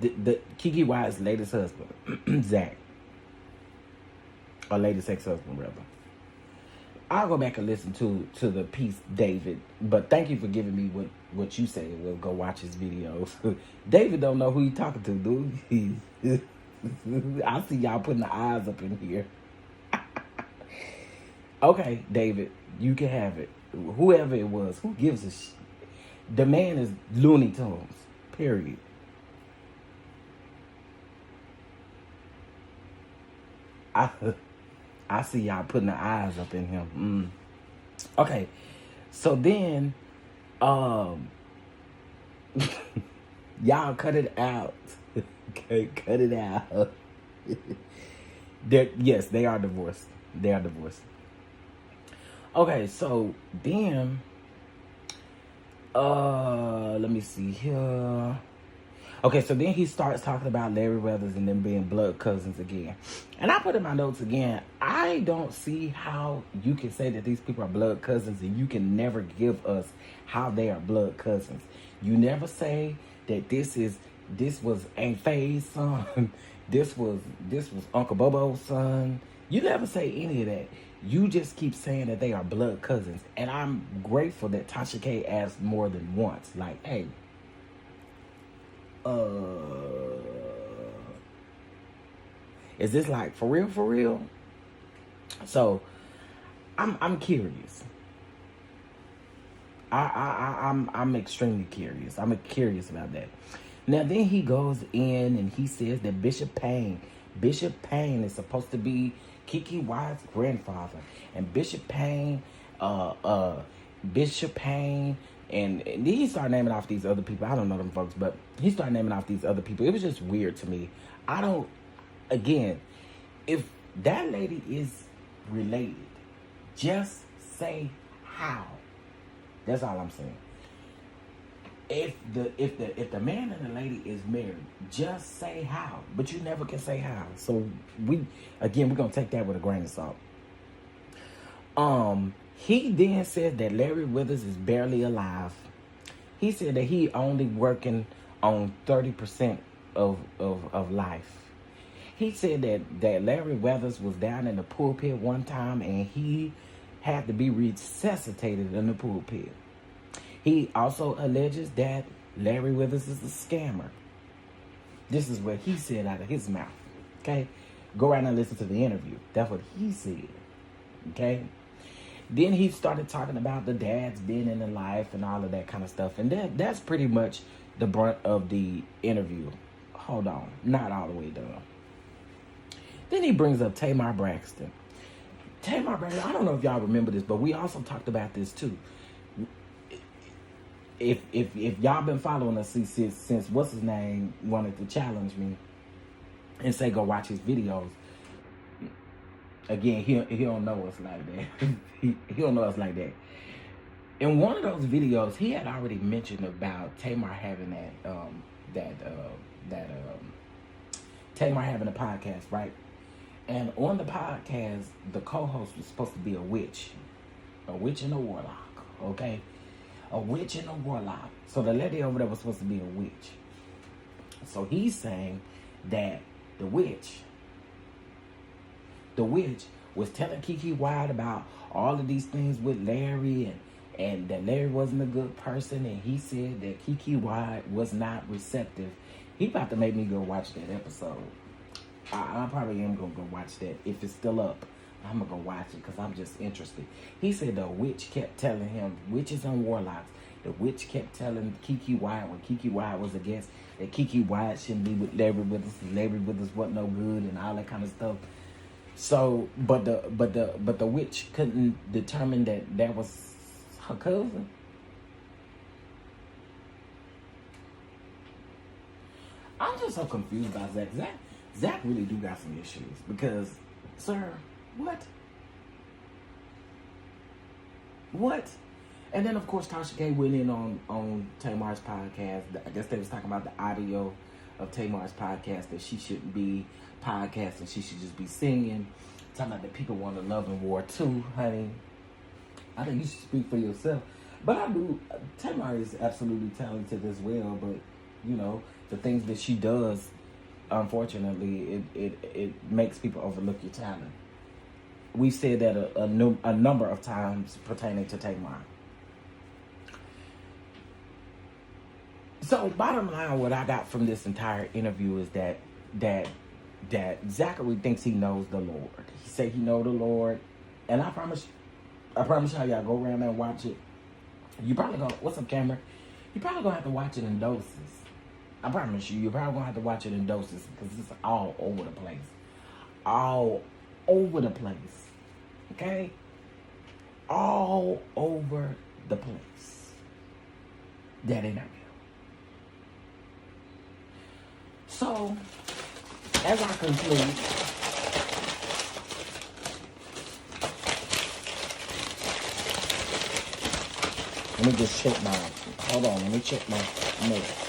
The Keke Wyatt's latest husband. Zach. Or latest ex-husband, rather. I'll go back and listen to the piece, David. But thank you for giving me what you said. We'll go watch his videos. David don't know who he talking to, dude. I see y'all putting the eyes up in here. Okay, David, you can have it. Whoever it was, who gives a shit? The man is Looney Tunes. Period. I see y'all putting the eyes up in him. Okay, so then, y'all cut it out. Okay, cut it out. Yes, they are divorced. They are divorced. Okay, so then, let me see here. Okay, so then he starts talking about Larry Weathers and them being blood cousins again. And I put in my notes again, I don't see how you can say that these people are blood cousins and you can never give us how they are blood cousins. You never say that this was Aunt Faye's son. This was Uncle Bobo's son. You never say any of that. You just keep saying that they are blood cousins. And I'm grateful that Tasha K asked more than once. Like, hey, is this like for real, for real? So I'm curious. I'm extremely curious. I'm curious about that. Now then he goes in and he says that Bishop Payne is supposed to be Keke Wyatt's grandfather, and Bishop Payne, and then he started naming off these other people. I don't know them folks, but he started naming off these other people. It was just weird to me. Again, if that lady is related, just say how. That's all I'm saying. If the man and the lady is married, just say how. But you never can say how. So we're gonna take that with a grain of salt. He then said that Larry Withers is barely alive. He said that he only working on 30% of life. He said that Larry Weathers was down in the pulpit one time and he had to be resuscitated in the pulpit. He also alleges that Larry Weathers is a scammer. This is what he said out of his mouth. Okay? Go around and listen to the interview. That's what he said. Okay? Then he started talking about the dads being in the life and all of that kind of stuff. And that's pretty much the brunt of the interview. Hold on. Not all the way done. Then he brings up Tamar Braxton. Tamar Braxton, I don't know if y'all remember this, but we also talked about this too. If y'all been following us since what's his name wanted to challenge me and say go watch his videos. Again, he don't know us like that. he don't know us like that. In one of those videos, he had already mentioned about Tamar having Tamar having a podcast, right? And on the podcast, the co-host was supposed to be a witch and a warlock, okay? A witch and a warlock. So the lady over there was supposed to be a witch. So he's saying that the witch was telling Keke Wyatt about all of these things with Larry and that Larry wasn't a good person, and he said that Keke Wyatt was not receptive. He about to make me go watch that episode. I probably am going to go watch that. If it's still up, I'm going to go watch it because I'm just interested. He said the witch kept telling him, witches and warlocks, the witch kept telling Keke Wyatt when Keke Wyatt was a guest that Keke Wyatt shouldn't be with Larry Withers, Larry Withers wasn't no good and all that kind of stuff. So, but the witch couldn't determine that was her cousin. I'm just so confused by Zach. Zach really do got some issues because, sir, what? And then of course Tasha K went in on Tamar's podcast. I guess they was talking about the audio of Tamar's podcast that she shouldn't be podcasting, she should just be singing. Talking about that people want a love and war too, honey. I think you should speak for yourself. But I do. Tamar is absolutely talented as well. But you know the things that she does, unfortunately, it makes people overlook your talent. We've said that a number of times pertaining to Tamar. So bottom line, what I got from this entire interview is that Zachary thinks he knows the Lord. He said he know the Lord, and I promise y'all go around there and watch it. You probably gonna, what's up, camera? You probably gonna have to watch it in doses. I promise you're probably gonna have to watch it in doses because it's all over the place. All over the place. Okay? All over the place. That interview. So, as I conclude, let me just check my, hold on, let me check my notes.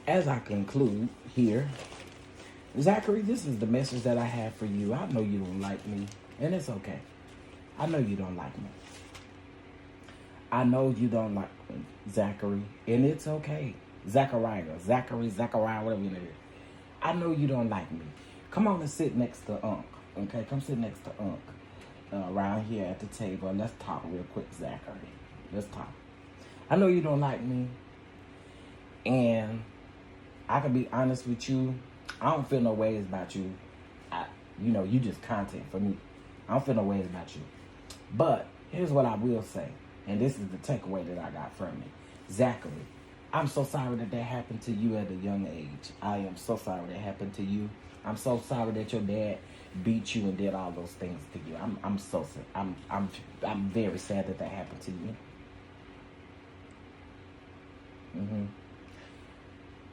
As I conclude here, Zachary, this is the message that I have for you. I know you don't like me, and it's okay. I know you don't like me. I know you don't like me, Zachary, and it's okay. Zachary, whatever your name is. I know you don't like me. Come on and sit next to Unc, okay? Come sit next to Unc around here at the table, and let's talk real quick, Zachary. Let's talk. I know you don't like me, and I can be honest with you. I don't feel no ways about you. You just content for me. I don't feel no ways about you. But here's what I will say, and this is the takeaway that I got from it. Zachary, I'm so sorry that happened to you at a young age. I am so sorry that happened to you. I'm so sorry that your dad beat you and did all those things to you. I'm so sad. I'm very sad that happened to you.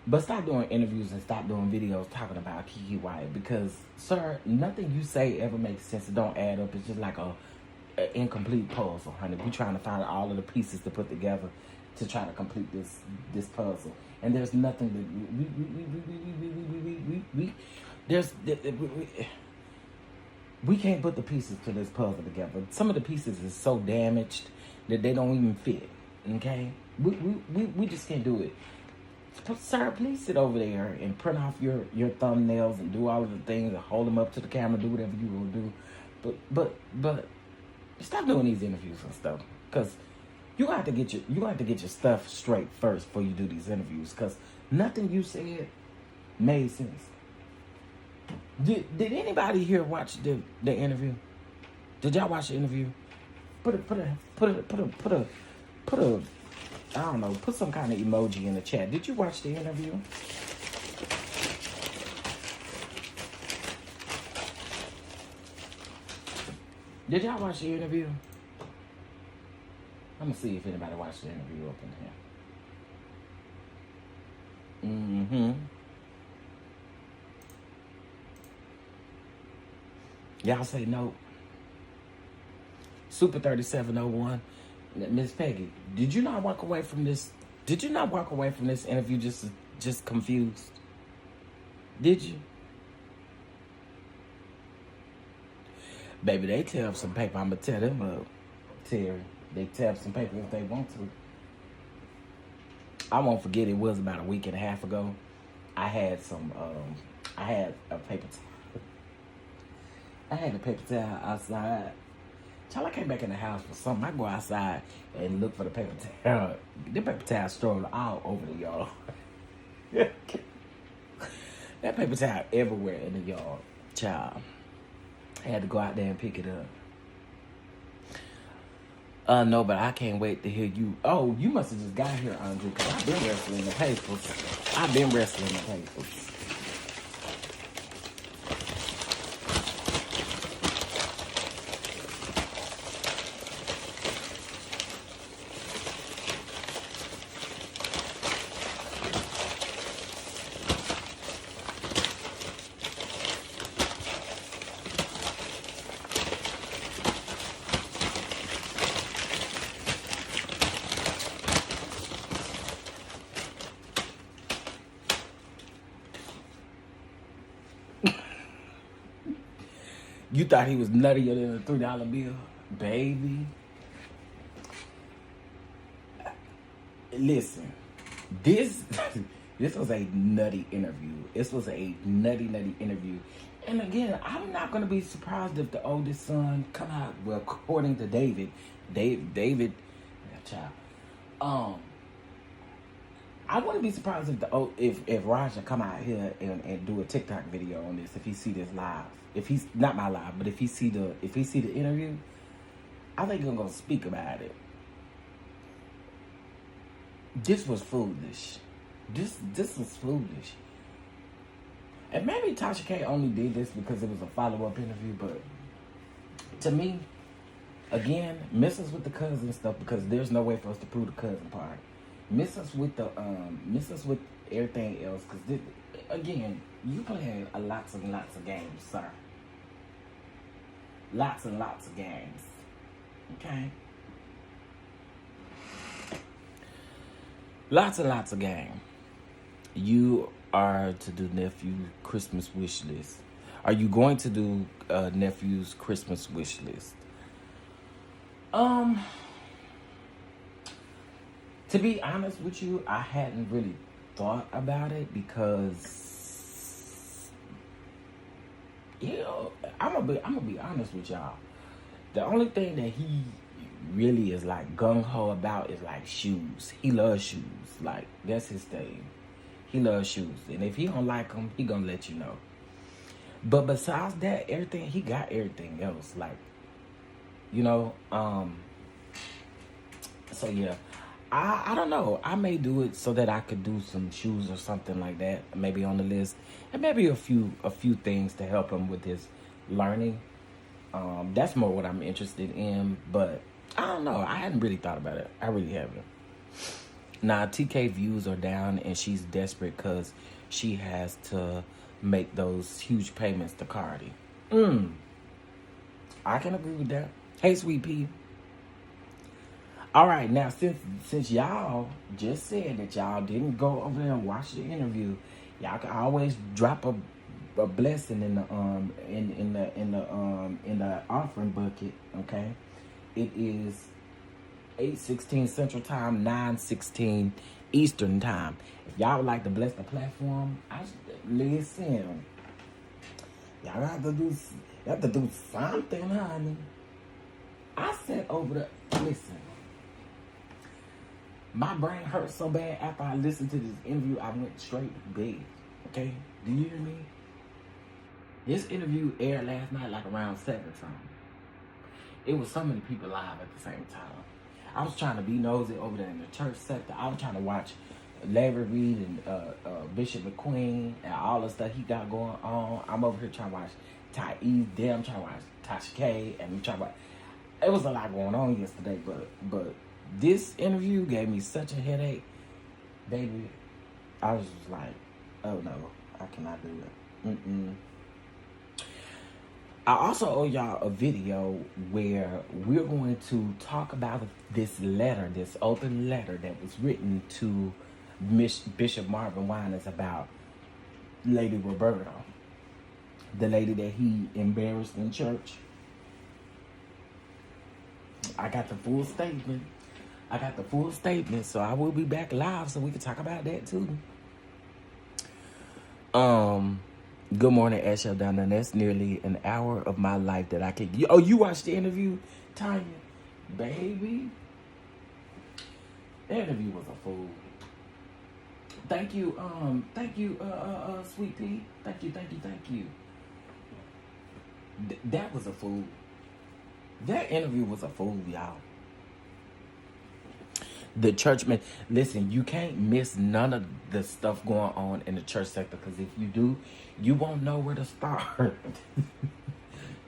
But stop doing interviews and stop doing videos talking about Keke Wyatt because, sir, nothing you say ever makes sense. It don't add up. It's just like a incomplete puzzle, honey. We're trying to find all of the pieces to put together. to try to complete this puzzle. And there's nothing that we can't put the pieces to this puzzle together. Some of the pieces is so damaged that they don't even fit. Okay, we just can't do it. Sir, please sit over there and print off your thumbnails and do all of the things and hold them up to the camera, do whatever you will do. But stop doing these interviews and stuff, because you have to get your stuff straight first before you do these interviews, because nothing you said made sense. Did anybody here watch the interview? Did y'all watch the interview? Put a I don't know, put some kind of emoji in the chat. Did you watch the interview? Did y'all watch the interview? I'm gonna see if anybody watched the interview up in here. Y'all say no. Super 3701. Miss Peggy, did you not walk away from this? Did you not walk away from this interview just confused? Did you? Baby, they tear up some paper. I'm gonna tear them up, Terry. They tear up some paper if they want to. I won't forget, it was about a week and a half ago. I had a paper towel. I had a paper towel outside. Child, I came back in the house for something. I go outside and look for the paper towel. The paper towel strolled all over the yard. That paper towel everywhere in the yard. Child, I had to go out there and pick it up. No, but I can't wait to hear you. Oh, you must have just got here, Andre, because I've been wrestling the papers. You thought he was nuttier than a $3 bill? Baby. Listen, this was a nutty interview. This was a nutty interview. And again, I'm not going to be surprised if the oldest son come out, well, according to David, child. I wouldn't be surprised if Raja come out here and do a TikTok video on this, if he see this live. If he's not my live, but if he see the interview, I think he's gonna speak about it. This was foolish. This was foolish. And maybe Tasha K only did this because it was a follow-up interview, but to me, again, miss us with the cousin stuff, because there's no way for us to prove the cousin part. Miss us with everything else, because again, you playing lots and lots of games, sir. Lots and lots of games. Okay? Lots and lots of games. You are to do nephew Christmas wish list. Are you going to do nephew's Christmas wish list? To be honest with you, I hadn't really thought about it, because, you know, I'm gonna be honest with y'all. The only thing that he really is like gung-ho about is like shoes. He loves shoes. Like, that's his thing. He loves shoes. And if he don't like them, he gonna let you know. But besides that, everything, he got everything else. Like, you know, so yeah. I don't know. I may do it so that I could do some shoes or something like that, maybe on the list, and maybe a few things to help him with his learning. That's more what I'm interested in, but I don't know. I hadn't really thought about it. I really haven't. Now, TK views are down, and she's desperate because she has to make those huge payments to Cardi. I can agree with that. Hey, Sweet Pea. All right, now since y'all just said that y'all didn't go over there and watch the interview, y'all can always drop a blessing in the offering bucket. Okay, it is 8:16 Central Time, 9:16 Eastern Time. If y'all would like to bless the platform, listen. Y'all have to do something, honey. I sent over the listen. My brain hurt so bad after I listened to this interview, I went straight to bed. Okay? Do you hear me? This interview aired last night like around 7 something. It was so many people live at the same time. I was trying to be nosy over there in the church sector. I was trying to watch Larry Reed and Bishop McQueen and all the stuff he got going on. I'm over here trying to watch Ty East, I'm trying to watch Tasha K, and I'm trying to watch. It was a lot going on yesterday, but this interview gave me such a headache, baby. I was just like, oh no, I cannot do it. I also owe y'all a video where we're going to talk about this letter, this open letter that was written to Bishop Marvin Winans about Lady Roberta, the lady that he embarrassed in church. I got the full statement. So I will be back live so we can talk about that too. Good morning, Ashel DonDon. That's nearly an hour of my life that I can. Oh, you watched the interview, Tanya? Baby. The interview was a fool. Thank you, Sweet Pea. Thank you. That was a fool. That interview was a fool, y'all. The churchmen, listen, you can't miss none of the stuff going on in the church sector, because if you do, you won't know where to start.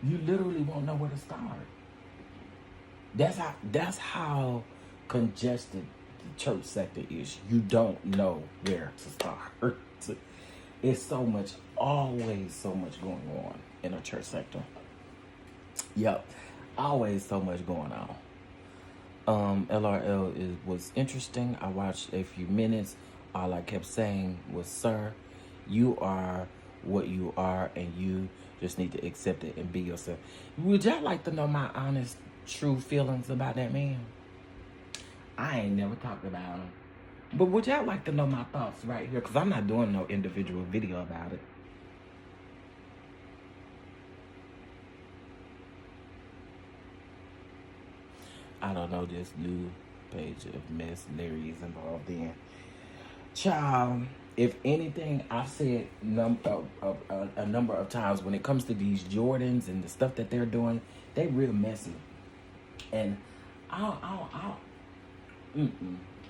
You literally won't know where to start. That's how congested the church sector is. You don't know where to start. It's always so much going on in the church sector. Yep, always so much going on. LRL was interesting. I watched a few minutes. All I kept saying was, sir, you are what you are, and you just need to accept it and be yourself. Would y'all like to know my honest, true feelings about that man? I ain't never talked about him. But would y'all like to know my thoughts right here? Because I'm not doing no individual video about it. I don't know this new page of mess Larry is involved in. Child, if anything, I've said a number of times when it comes to these Jordans and the stuff that they're doing, they real messy. And I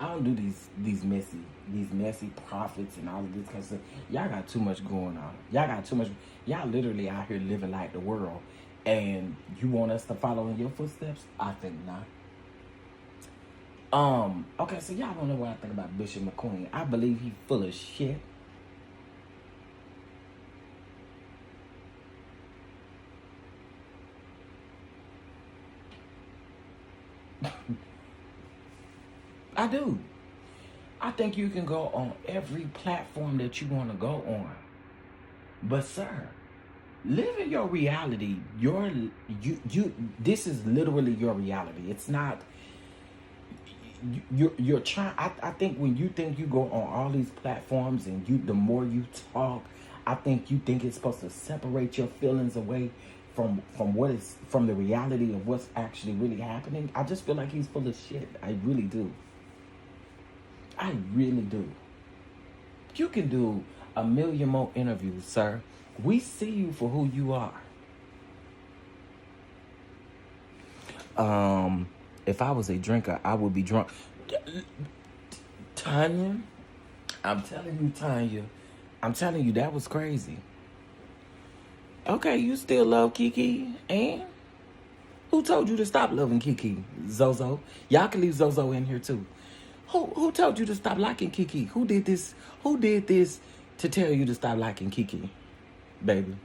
don't do these messy prophets and all of this kind of stuff. Y'all got too much going on. Y'all literally out here living like the world. And you want us to follow in your footsteps? I think not. Okay, so y'all don't know what I think about Bishop McQueen. I believe he's full of shit. I do. I think you can go on every platform that you want to go on. But sir, live in your reality. This is literally your reality. It's not you're trying. I think when you think you go on all these platforms and the more you talk, I think you think it's supposed to separate your feelings away from the reality of what's actually really happening. I just feel like he's full of shit. I really do. You can do a million more interviews, sir. We see you for who you are. If I was a drinker, I would be drunk. Tanya, I'm telling you, that was crazy. Okay, you still love Keke, and who told you to stop loving Keke? Zozo. Y'all can leave Zozo in here too. Who told you to stop liking Keke? Who did this to tell you to stop liking Keke, baby?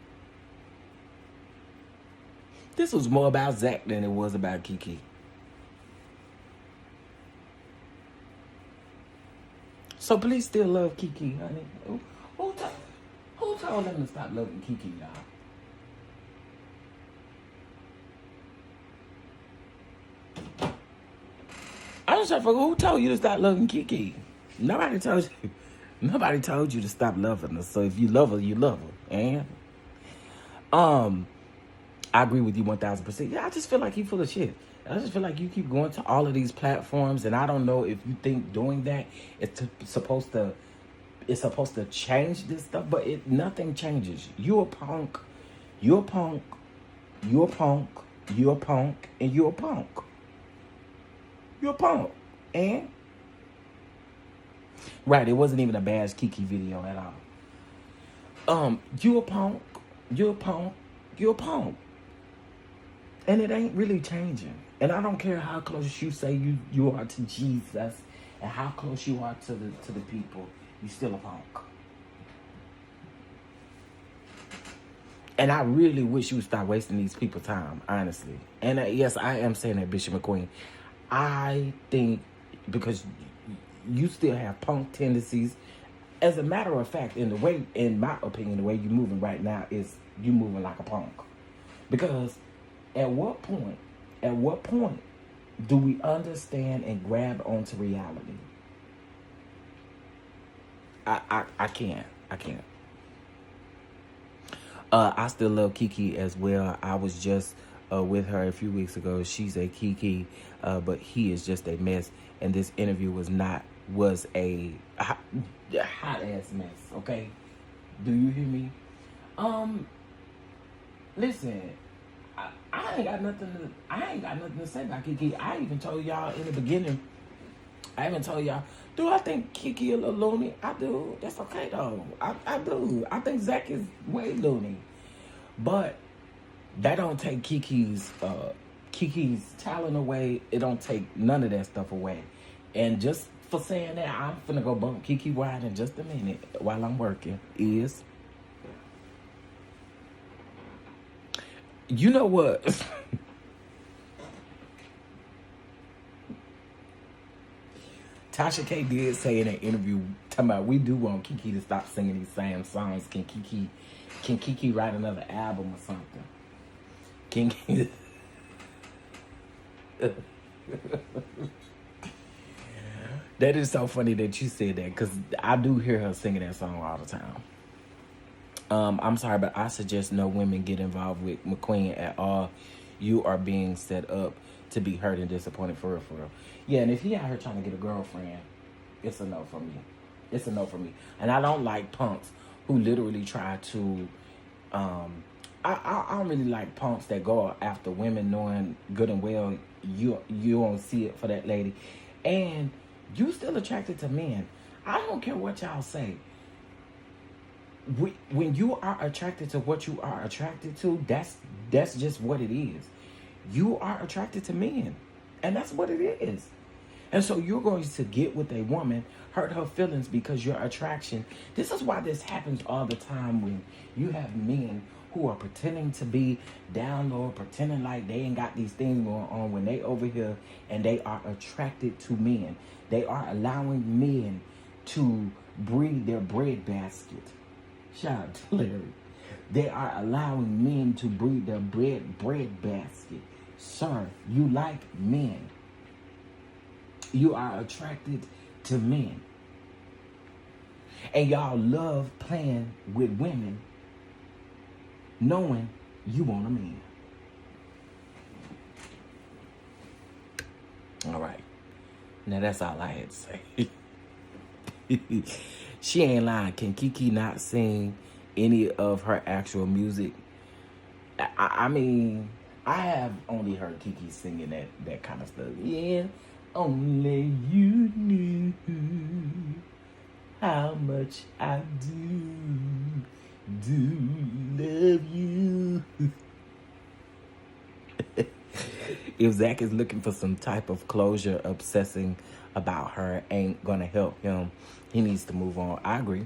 This was more about Zach than it was about Keke. So please still love Keke, honey. Who, to- who told them to stop loving Keke, y'all? I was trying to figure who told you to stop loving Keke. Nobody told you. Nobody told you to stop loving her. So if you love her, you love her. And I agree with you 1,000%. Yeah, I just feel like you full of shit. I just feel like you keep going to all of these platforms, and I don't know if you think doing that is supposed to change this stuff, but nothing changes. You a punk, you a punk, you a punk, you a punk, and you a punk. You a punk, and right, it wasn't even a Bash Keke video at all. You a punk, you a punk, you a punk. And it ain't really changing. And I don't care how close you say you are to Jesus and how close you are to the people, you still a punk. And I really wish you would stop wasting these people's time, honestly. And yes, I am saying that, Bishop McQueen. I think because you still have punk tendencies. As a matter of fact, in my opinion, the way you're moving right now is you moving like a punk. Because at what point do we understand and grab onto reality? I can't. I still love Keke as well. I was just with her a few weeks ago. She's a Keke, but he is just a mess. And this interview was a hot ass mess. Okay, do you hear me? Listen, I ain't got nothing to say about Keke. I even told y'all in the beginning. Do I think Keke a little loony? I do. That's okay though. I do. I think Zach is way loony. But that don't take Keke's talent away. It don't take none of that stuff away. And just for saying that, I'm finna go bump Keke Wyatt in just a minute while I'm working. You know what? Tasha K did say in an interview, talking about we do want Keke to stop singing these same songs. Can Keke write another album or something? Can That is so funny that you said that, because I do hear her singing that song all the time. I'm sorry, but I suggest no women get involved with McQueen at all. You are being set up to be hurt and disappointed for real. Yeah, and if he out here trying to get a girlfriend, it's a no for me. It's a no for me. And I don't like punks who literally try to, I don't really like punks that go after women knowing good and well you don't see it for that lady. And you still attracted to men. I don't care what y'all say. When you are attracted to what you are attracted to, that's just what it is. You are attracted to men, and that's what it is. And so you're going to get with a woman, hurt her feelings because your attraction. This is why this happens all the time when you have men who are pretending to be down low, pretending like they ain't got these things going on when they over here, and they are attracted to men. They are allowing men to breed their bread basket. Shout out to Larry. They are allowing men to breed their bread basket. Sir, you like men. You are attracted to men. And y'all love playing with women knowing you want a man. All right. Now that's all I had to say. She ain't lying. Can Keke not sing any of her actual music? I mean, I have only heard Keke singing that kind of stuff. Yeah, only you knew how much I do love you. If Zach is looking for some type of closure, obsessing about her ain't gonna help him. He needs to move on. I agree.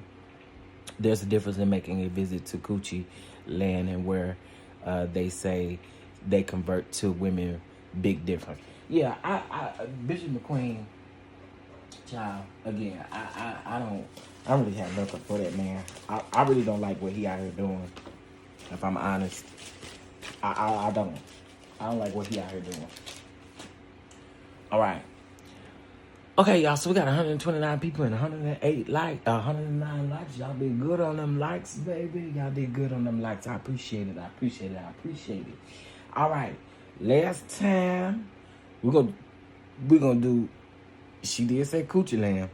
There's a difference in making a visit to Coochie Land and where they say they convert to women. Big difference. Yeah, I Bishop McQueen, Child, again, I don't really have nothing for that man. I really don't like what he out here doing. If I'm honest, I don't. I don't like what he out here doing. All right. Okay, y'all. So we got 129 people and 109 likes. Y'all did good on them likes, baby. Y'all did good on them likes. I appreciate it. I appreciate it. I appreciate it. All right. Last time we're gonna do. She did say Coochie Land.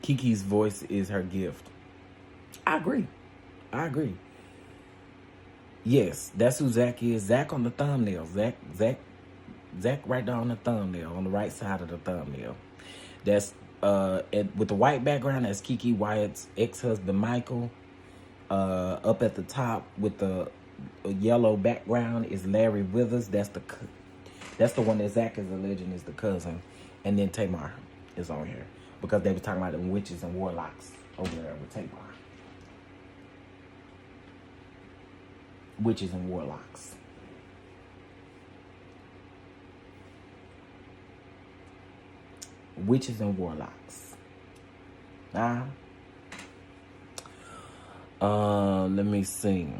Keke's voice is her gift. I agree. I agree. Yes, that's who Zach is. Zach on the thumbnail. Zach right there on the thumbnail, on the right side of the thumbnail. That's with the white background, that's Keke Wyatt's ex-husband Michael. Up at the top with the yellow background is Larry Withers. That's the one that Zach is alleging is the cousin. And then Tamar is on here because they were talking about the witches and warlocks over there with Tamar. Witches and warlocks. Witches and warlocks. Let me see.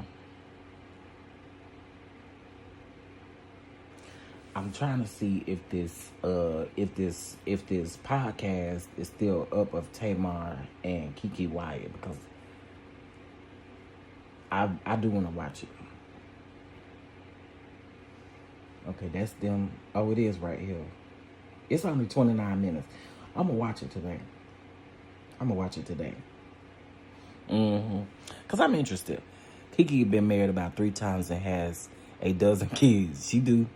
I'm trying to see if this podcast is still up of Tamar and Keke Wyatt because I do want to watch it. Okay, that's them. Oh, it is right here. It's only 29 minutes. I'm gonna watch it today. Cause I'm interested. Keke been married about 3 times and has a dozen kids. She do.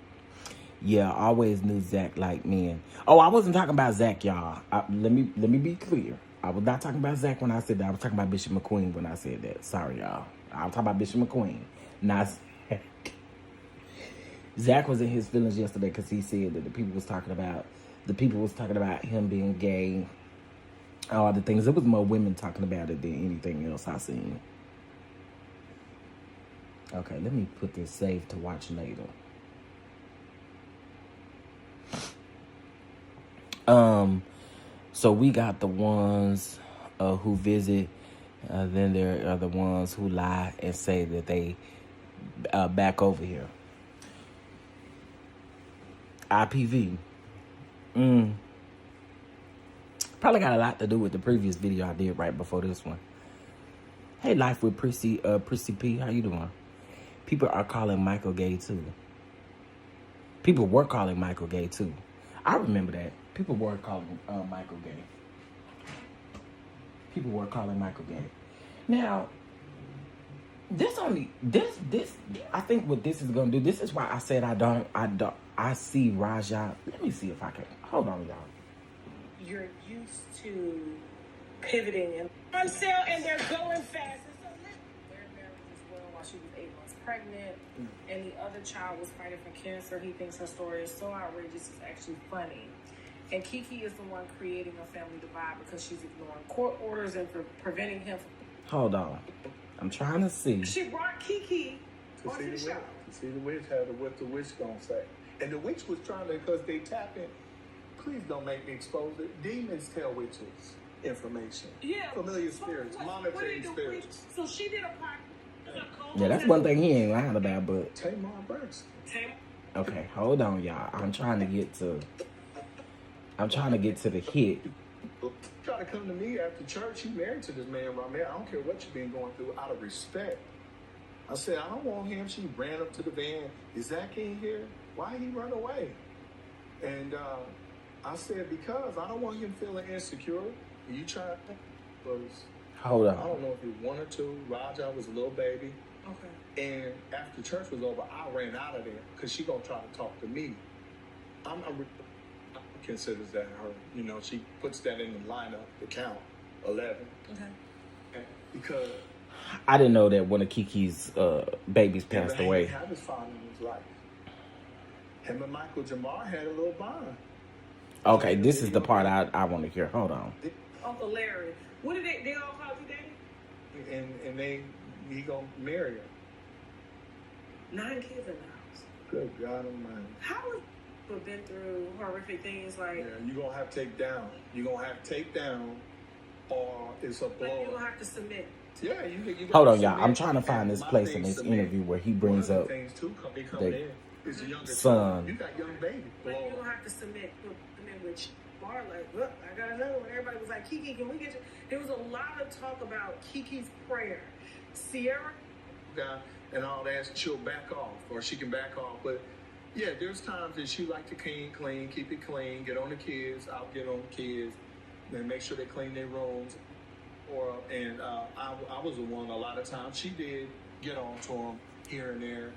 Yeah, I always knew Zach like men. Oh, I wasn't talking about Zach, y'all. Let me be clear. I was not talking about Zach when I said that. I was talking about Bishop McQueen when I said that. Sorry, y'all. I was talking about Bishop McQueen, not Zach. Zach was in his feelings yesterday because he said that the people was talking about him being gay, all the things. It was more women talking about it than anything else I seen. Okay, let me put this save to watch later. So we got the ones who visit, then there are the ones who lie and say that they back over here. IPV. Probably got a lot to do with the previous video I did right before this one. Hey, Life with Prissy P, how you doing? People are calling Michael gay too. People were calling Michael gay too. I remember that. People were calling Michael gay. People were calling Michael gay. Now, this I think what this is gonna do, this is why I said I see Raja. Let me see if I can hold on, y'all. You're used to pivoting and on sale and they're going fast. And so their marriage as well while she was 8 months pregnant and the other child was fighting for cancer. He thinks her story is so outrageous it's actually funny. And Keke is the one creating a family divide because she's ignoring court orders and preventing him from... Hold on. I'm trying to see. She brought Keke onto the show. To see the witch, what the witch gonna say. And the witch was trying to, because they tap in, please don't make me expose it. Demons tell witches information. Yeah. Familiar spirits, monitoring spirits. So she did a podcast. Yeah, that's one thing he ain't lying about, but... Tamar Burns. Okay, hold on, y'all. I'm trying to get to the hit. Try to come to me after church. You married to this man right there. I don't care what you've been going through, out of respect. I said, I don't want him. She ran up to the van. Is Zach in here? Why he run away? And I said, because I don't want him feeling insecure. You try to hold on. I don't know if it was 1 or 2. Raja was a little baby. Okay. And after church was over, I ran out of there because she gonna try to talk to me. I considers that her, you know, she puts that in the lineup, the count, 11. Okay. And because I didn't know that one of Keke's babies passed away. He had his father in his life. Him and Michael Jamar had a little bond. Okay, this is the part I want to hear. Hold on. Uncle Larry. What did they all call you, Daddy? And he gonna marry her. 9 kids in the house. Good God Almighty. How is who have been through horrific things like. Yeah, you're gonna have to take down. You're gonna have to take down, or it's a blow. Like, you're gonna have to submit. Yeah, you hold on, y'all. I'm trying to find this place in this interview where he brings up things too the son. You got young baby. But you're gonna have to submit. Which bar like, look, I got another one. Everybody was like, Keke, can we get you? There was a lot of talk about Keke's prayer. Sierra. And all that, she'll back off, or she can back off. But yeah, there's times that she like to clean, keep it clean, get on the kids. I'll get on the kids, then make sure they clean their rooms. I was the one a lot of times. She did get on to them here and there.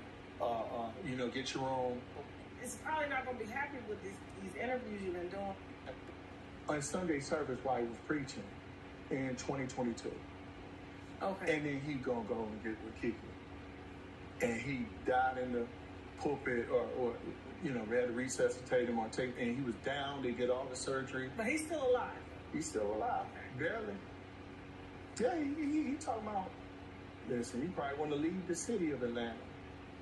Get your own. It's probably not gonna be happy with these interviews you've been doing. On Sunday service while he was preaching in 2022. Okay. And then he gonna go and get with Keke. And he died in the pulpit, or they had to resuscitate him and he was down. They did all the surgery. But he's still alive. He's still alive, barely. Yeah, he talking about. Listen, he probably want to leave the city of Atlanta,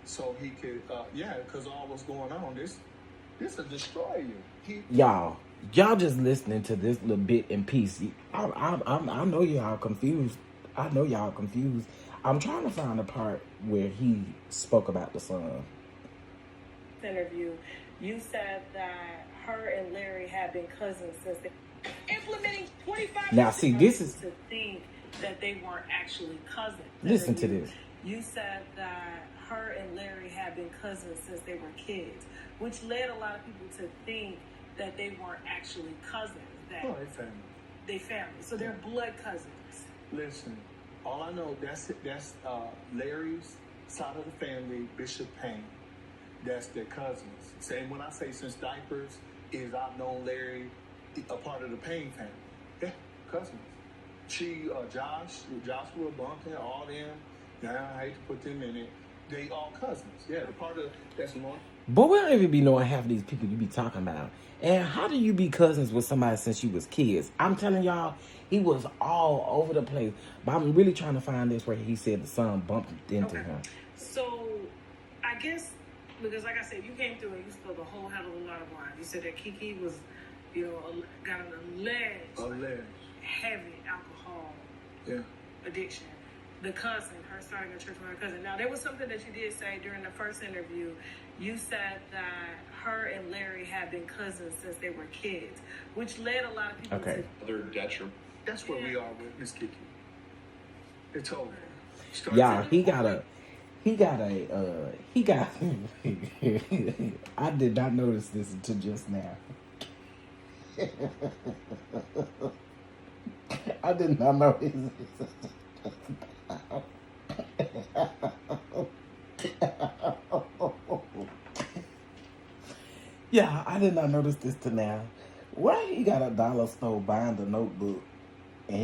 so he could. Because all what's going on, this will destroy you. Y'all just listening to this little bit and piece. I know y'all confused. I'm trying to find a part where he spoke about the son. Interview, you said that her and Larry have been cousins since they implementing 25. Now, see, this is to think that they weren't actually cousins. Listen to this. You said that her and Larry had been cousins since they were kids, which led a lot of people to think that they weren't actually cousins. That they family. They family, so they're blood cousins. Listen, all I know that's Larry's side of the family, Bishop Payne. That's their cousins. And when I say since diapers, I've known Larry, a part of the Payne family. Yeah, cousins. Joshua, Bunker, all them. Now I hate to put them in it. They all cousins. Yeah, the part of that's one. But we don't even be knowing half of these people you be talking about. And how do you be cousins with somebody since you was kids? I'm telling y'all, he was all over the place. But I'm really trying to find this where he said the son bumped into him. So, I guess, because like I said, you came through and you spilled a whole hell of a lot of wine. You said that Keke was, got an alleged heavy alcohol addiction. The cousin, her starting a church with her cousin. Now, there was something that you did say during the first interview. You said that her and Larry had been cousins since they were kids, which led a lot of people to other detriment. That's where we are with Miss Keke. It's over. Yeah, he got I did not notice this until just now. I did not notice this. Yeah, I did not notice this till now. Why he got a dollar store buying the notebook, and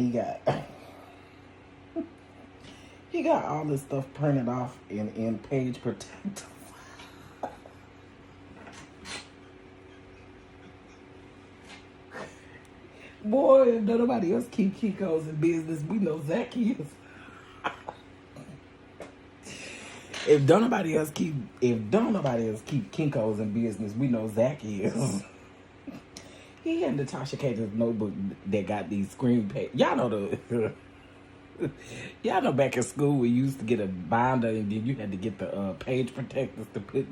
he got all this stuff printed off in page protector. Boy, if nobody else keep Kinko's in business, we know Zach is. If don't nobody else keep Kinko's in business, we know Zach is. He had Natasha Cater's notebook that got these screen pages. Y'all know back in school we used to get a binder and then you had to get the page protectors to put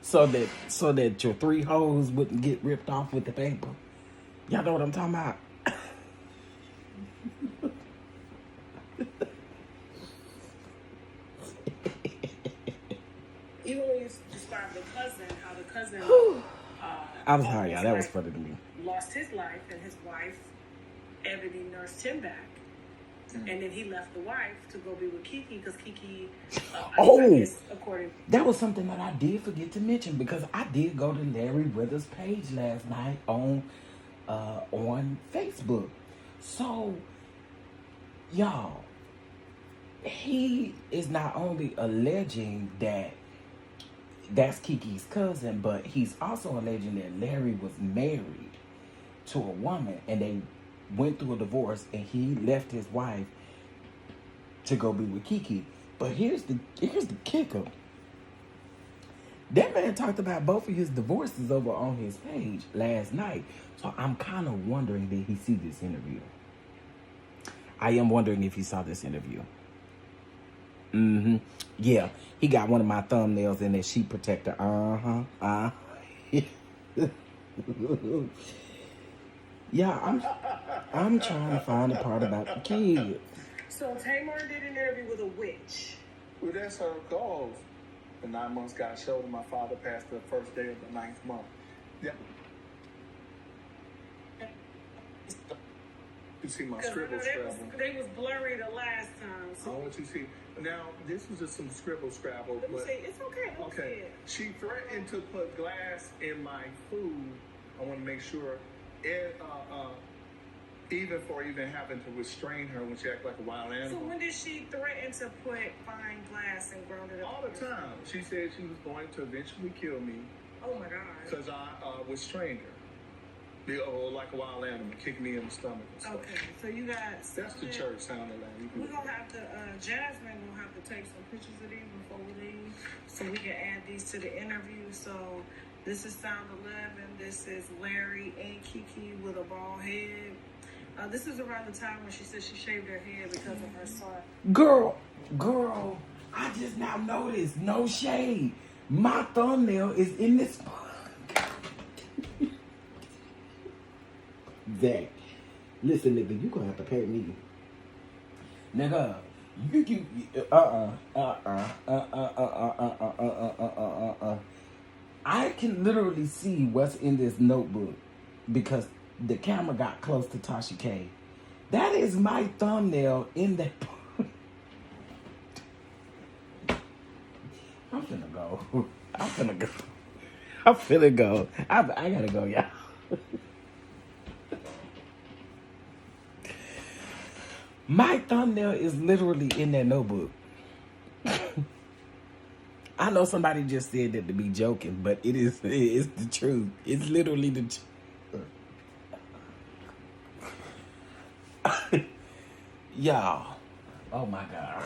so that your 3 holes wouldn't get ripped off with the paper. Y'all know what I'm talking about? Even when you describe the cousin, how the cousin I'm sorry, y'all. That was funny to me. Lost his life, and his wife, Ebony, nursed him back. Mm-hmm. And then he left the wife to go be with Keke because Keke, that was something that I did forget to mention because I did go to Larry Withers' page last night on Facebook. So, y'all, he is not only alleging that that's Keke's cousin, but he's also alleging that Larry was married to a woman and they went through a divorce and he left his wife to go be with Keke. But here's the kicker. That man talked about both of his divorces over on his page last night. So I'm kind of wondering, did he see this interview? I am wondering if he saw this interview. Yeah, he got one of my thumbnails in that sheet protector. Yeah, I'm trying to find the part about the kids. So Tamar did an interview with a witch. Well, that's how it goes. The 9 months got showed, and my father passed the first day of the 9th month. Yeah. You see my scribble scrabble. They was blurry the last time. So. I want you to see. Now, this was just some scribble scrabble. Let me say, it's okay. Okay. She threatened to put glass in my food. I want to make sure, even for even having to restrain her when she acted like a wild animal. So when did she threaten to put fine glass and ground it up? All the time. She said she was going to eventually kill me. Oh my God. Because I restrained her. Like a wild animal, kick me in the stomach and stuff. Okay, so you got... That's the church sounding like. We're going to have to, Jasmine will have to take some pictures of these before we leave so we can add these to the interview. So this is Sound 11. This is Larry and Keke with a bald head. This is around the time when she said she shaved her head because of her son. Girl, I just now noticed, no shade. My thumbnail is in this... Zach, listen, nigga, you gonna have to pay me. Nigga, I can literally see what's in this notebook because the camera got close to Tasha K. That is my thumbnail in that. I'm finna go. I gotta go, y'all. My thumbnail is literally in that notebook. I know somebody just said that to be joking, but it's the truth. It's literally the truth. Y'all. Oh my God.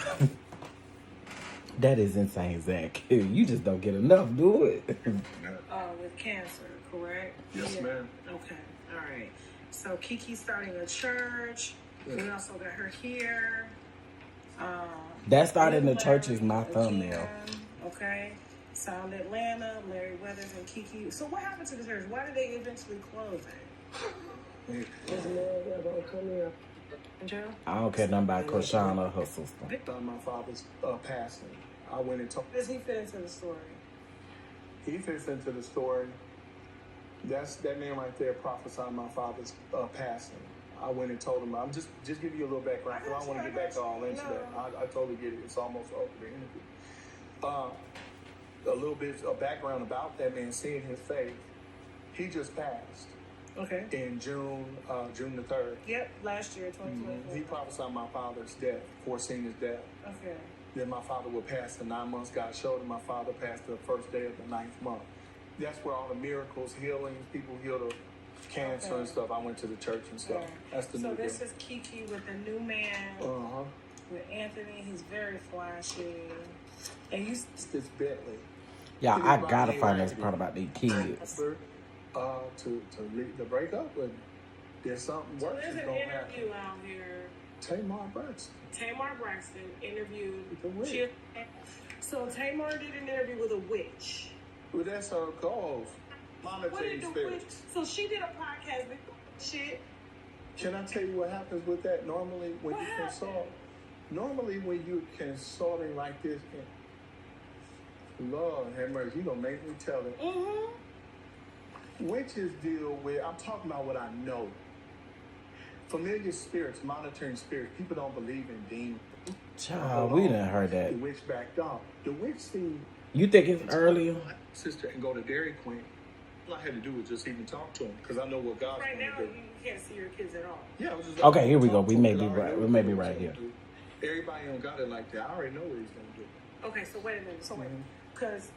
That is insane, Zach. You just don't get enough, do it. With cancer, correct? Yes, ma'am. Okay, all right. So Keke's starting a church. We also got her here. That started in the church is my thumbnail. Okay. Sound Atlanta, Larry Weathers, and Keke. So what happened to the church? Why did they eventually close it? I don't care nothing about Krishan or her sister. My father's passing. I went and told. Does he fit into the story? He fits into the story. That man right there prophesied my father's passing. I went and told him. I'm just give you a little background. I don't want to get back all into that. I totally get it. It's almost over the interview. A little bit of background about that man, seeing his faith. He just passed. Okay. In June the 3rd. Yep, last year, 2024. He prophesied my father's death, foreseeing his death. Okay. Then my father would pass the 9 months God showed him. My father passed the first day of the 9th month. That's where all the miracles, healings, people healed of cancer and stuff. I went to the church and stuff. That's the new. So this is Keke with the new man. With Anthony, he's very flashy. And you. It's Bentley. Yeah, I gotta find this part about these kids. To break up with. There's something worse that's going to happen. There's an interview out here. Tamar Braxton interviewed the witch. So Tamar did an interview with a witch. Well, that's her goals. Monitoring spirits. So she did a podcast with shit. Can I tell you what happens with that? Normally, when you consult, when you're consulting like this, Lord have mercy, you're gonna make me tell it. Witches deal with. I'm talking about what I know. Familiar spirits, monitoring spirits. People don't believe in demons. Child, we didn't heard that. The witch backed off. The witch seen. You think it's earlier? Sister, and go to Dairy Queen. All I had to do was just even talk to him because I know what God's going to do. Right now, you can't see your kids at all. Yeah, I was just okay, here we go. We may be right. We may be right here. Everybody don't got it like that. I already know what he's going to do. Okay, so wait a minute. So wait, because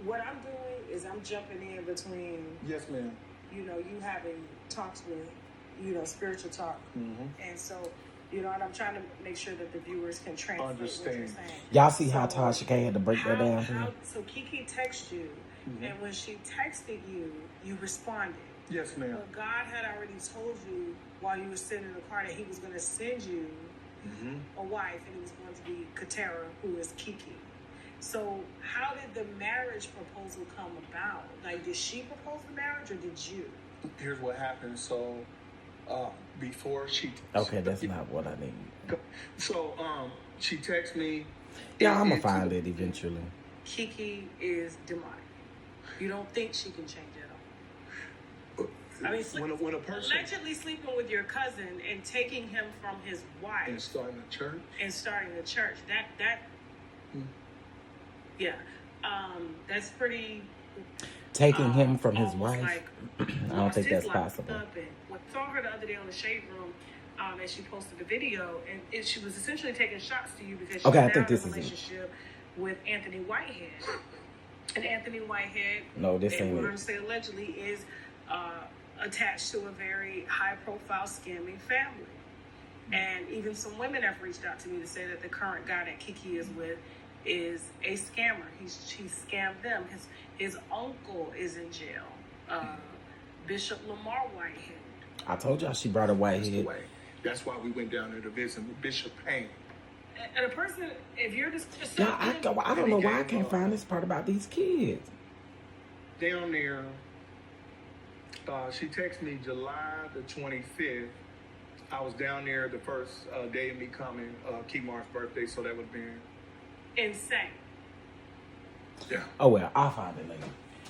what I'm doing is I'm jumping in between. Yes, ma'am. You having talks with, spiritual talk, and so You know, and I'm trying to make sure that the viewers can translate what you're Understand. saying. Y'all see how So, Tasha K had to break that down for you? So Keke texted you, and when she texted you, you responded. Yes, ma'am. But God had already told you while you were sitting in the car that he was going to send you a wife, and it was going to be Katera, who is Keke. So how did the marriage proposal come about? Like, did she propose the marriage, or did you? Here's what happened. So, before she... Okay, that's not what I need. So, she texted me... Yeah, I'm going to find it eventually. Keke is demonic. You don't think she can change at all? I mean, when a person... allegedly sleeping with your cousin and taking him from his wife... And starting a church? And starting the church. Yeah. That's pretty... Taking him from his wife? Like, I don't think that's possible. I saw her the other day on the Shade Room, and she posted a video, and she was essentially taking shots to you because she's now in a relationship with Anthony Whitehead. And Anthony Whitehead, no, this ain't we're it. going to say allegedly, is attached to a very high-profile scamming family. And even some women have reached out to me to say that the current guy that Keke is with is a scammer. He scammed them. His uncle is in jail. Bishop Lamar Whitehead. I told y'all she brought a Whitehead. That's why we went down there to visit with Bishop Payne. And a person, if you're just... Yeah, I don't know why I can't find this part about these kids. Down there, she texted me July the 25th. I was down there the first day of me coming, Kemar's birthday, so that would have been... insane. Yeah. Oh well, I'll find it later.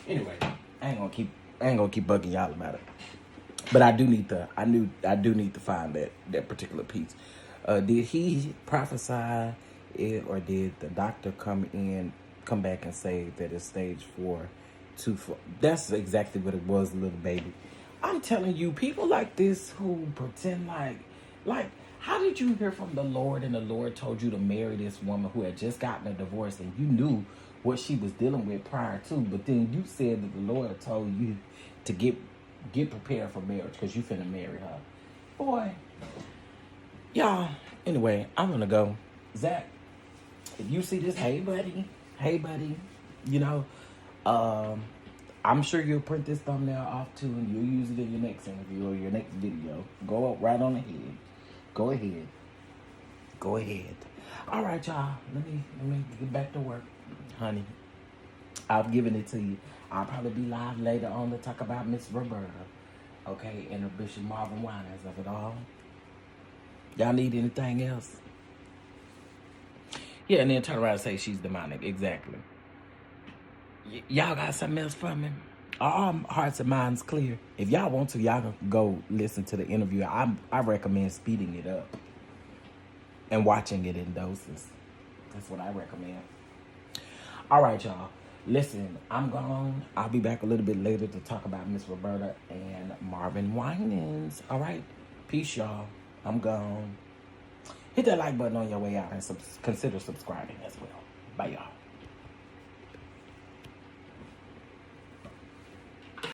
Anyway, I ain't gonna keep bugging y'all about it. But I do need to find that particular piece. Did he prophesy it, or did the doctor come back and say that it's stage 4, 2-4? That's exactly what it was, little baby. I'm telling you, people like this who pretend like, how did you hear from the Lord and the Lord told you to marry this woman who had just gotten a divorce and you knew what she was dealing with prior to, but then you said that the Lord told you to get prepared for marriage because you finna marry her? Boy, y'all, anyway, I'm gonna go. Zach, if you see this, hey buddy, you know, I'm sure you'll print this thumbnail off too, and you'll use it in your next interview or your next video. Go right on ahead. Go ahead. All right, y'all. Let me get back to work, honey. I've given it to you. I'll probably be live later on to talk about Miss Roberta, okay, and her Bishop Marvin Winans of it all. Y'all need anything else? Yeah, and then turn around and say she's demonic. Exactly. Y'all got something else for me? All hearts and minds clear. If y'all want to, y'all can go listen to the interview. I recommend speeding it up and watching it in doses. That's what I recommend. All right, y'all. Listen, I'm gone. I'll be back a little bit later to talk about Miss Roberta and Marvin Winans. All right? Peace, y'all. I'm gone. Hit that like button on your way out and consider subscribing as well. Bye, y'all.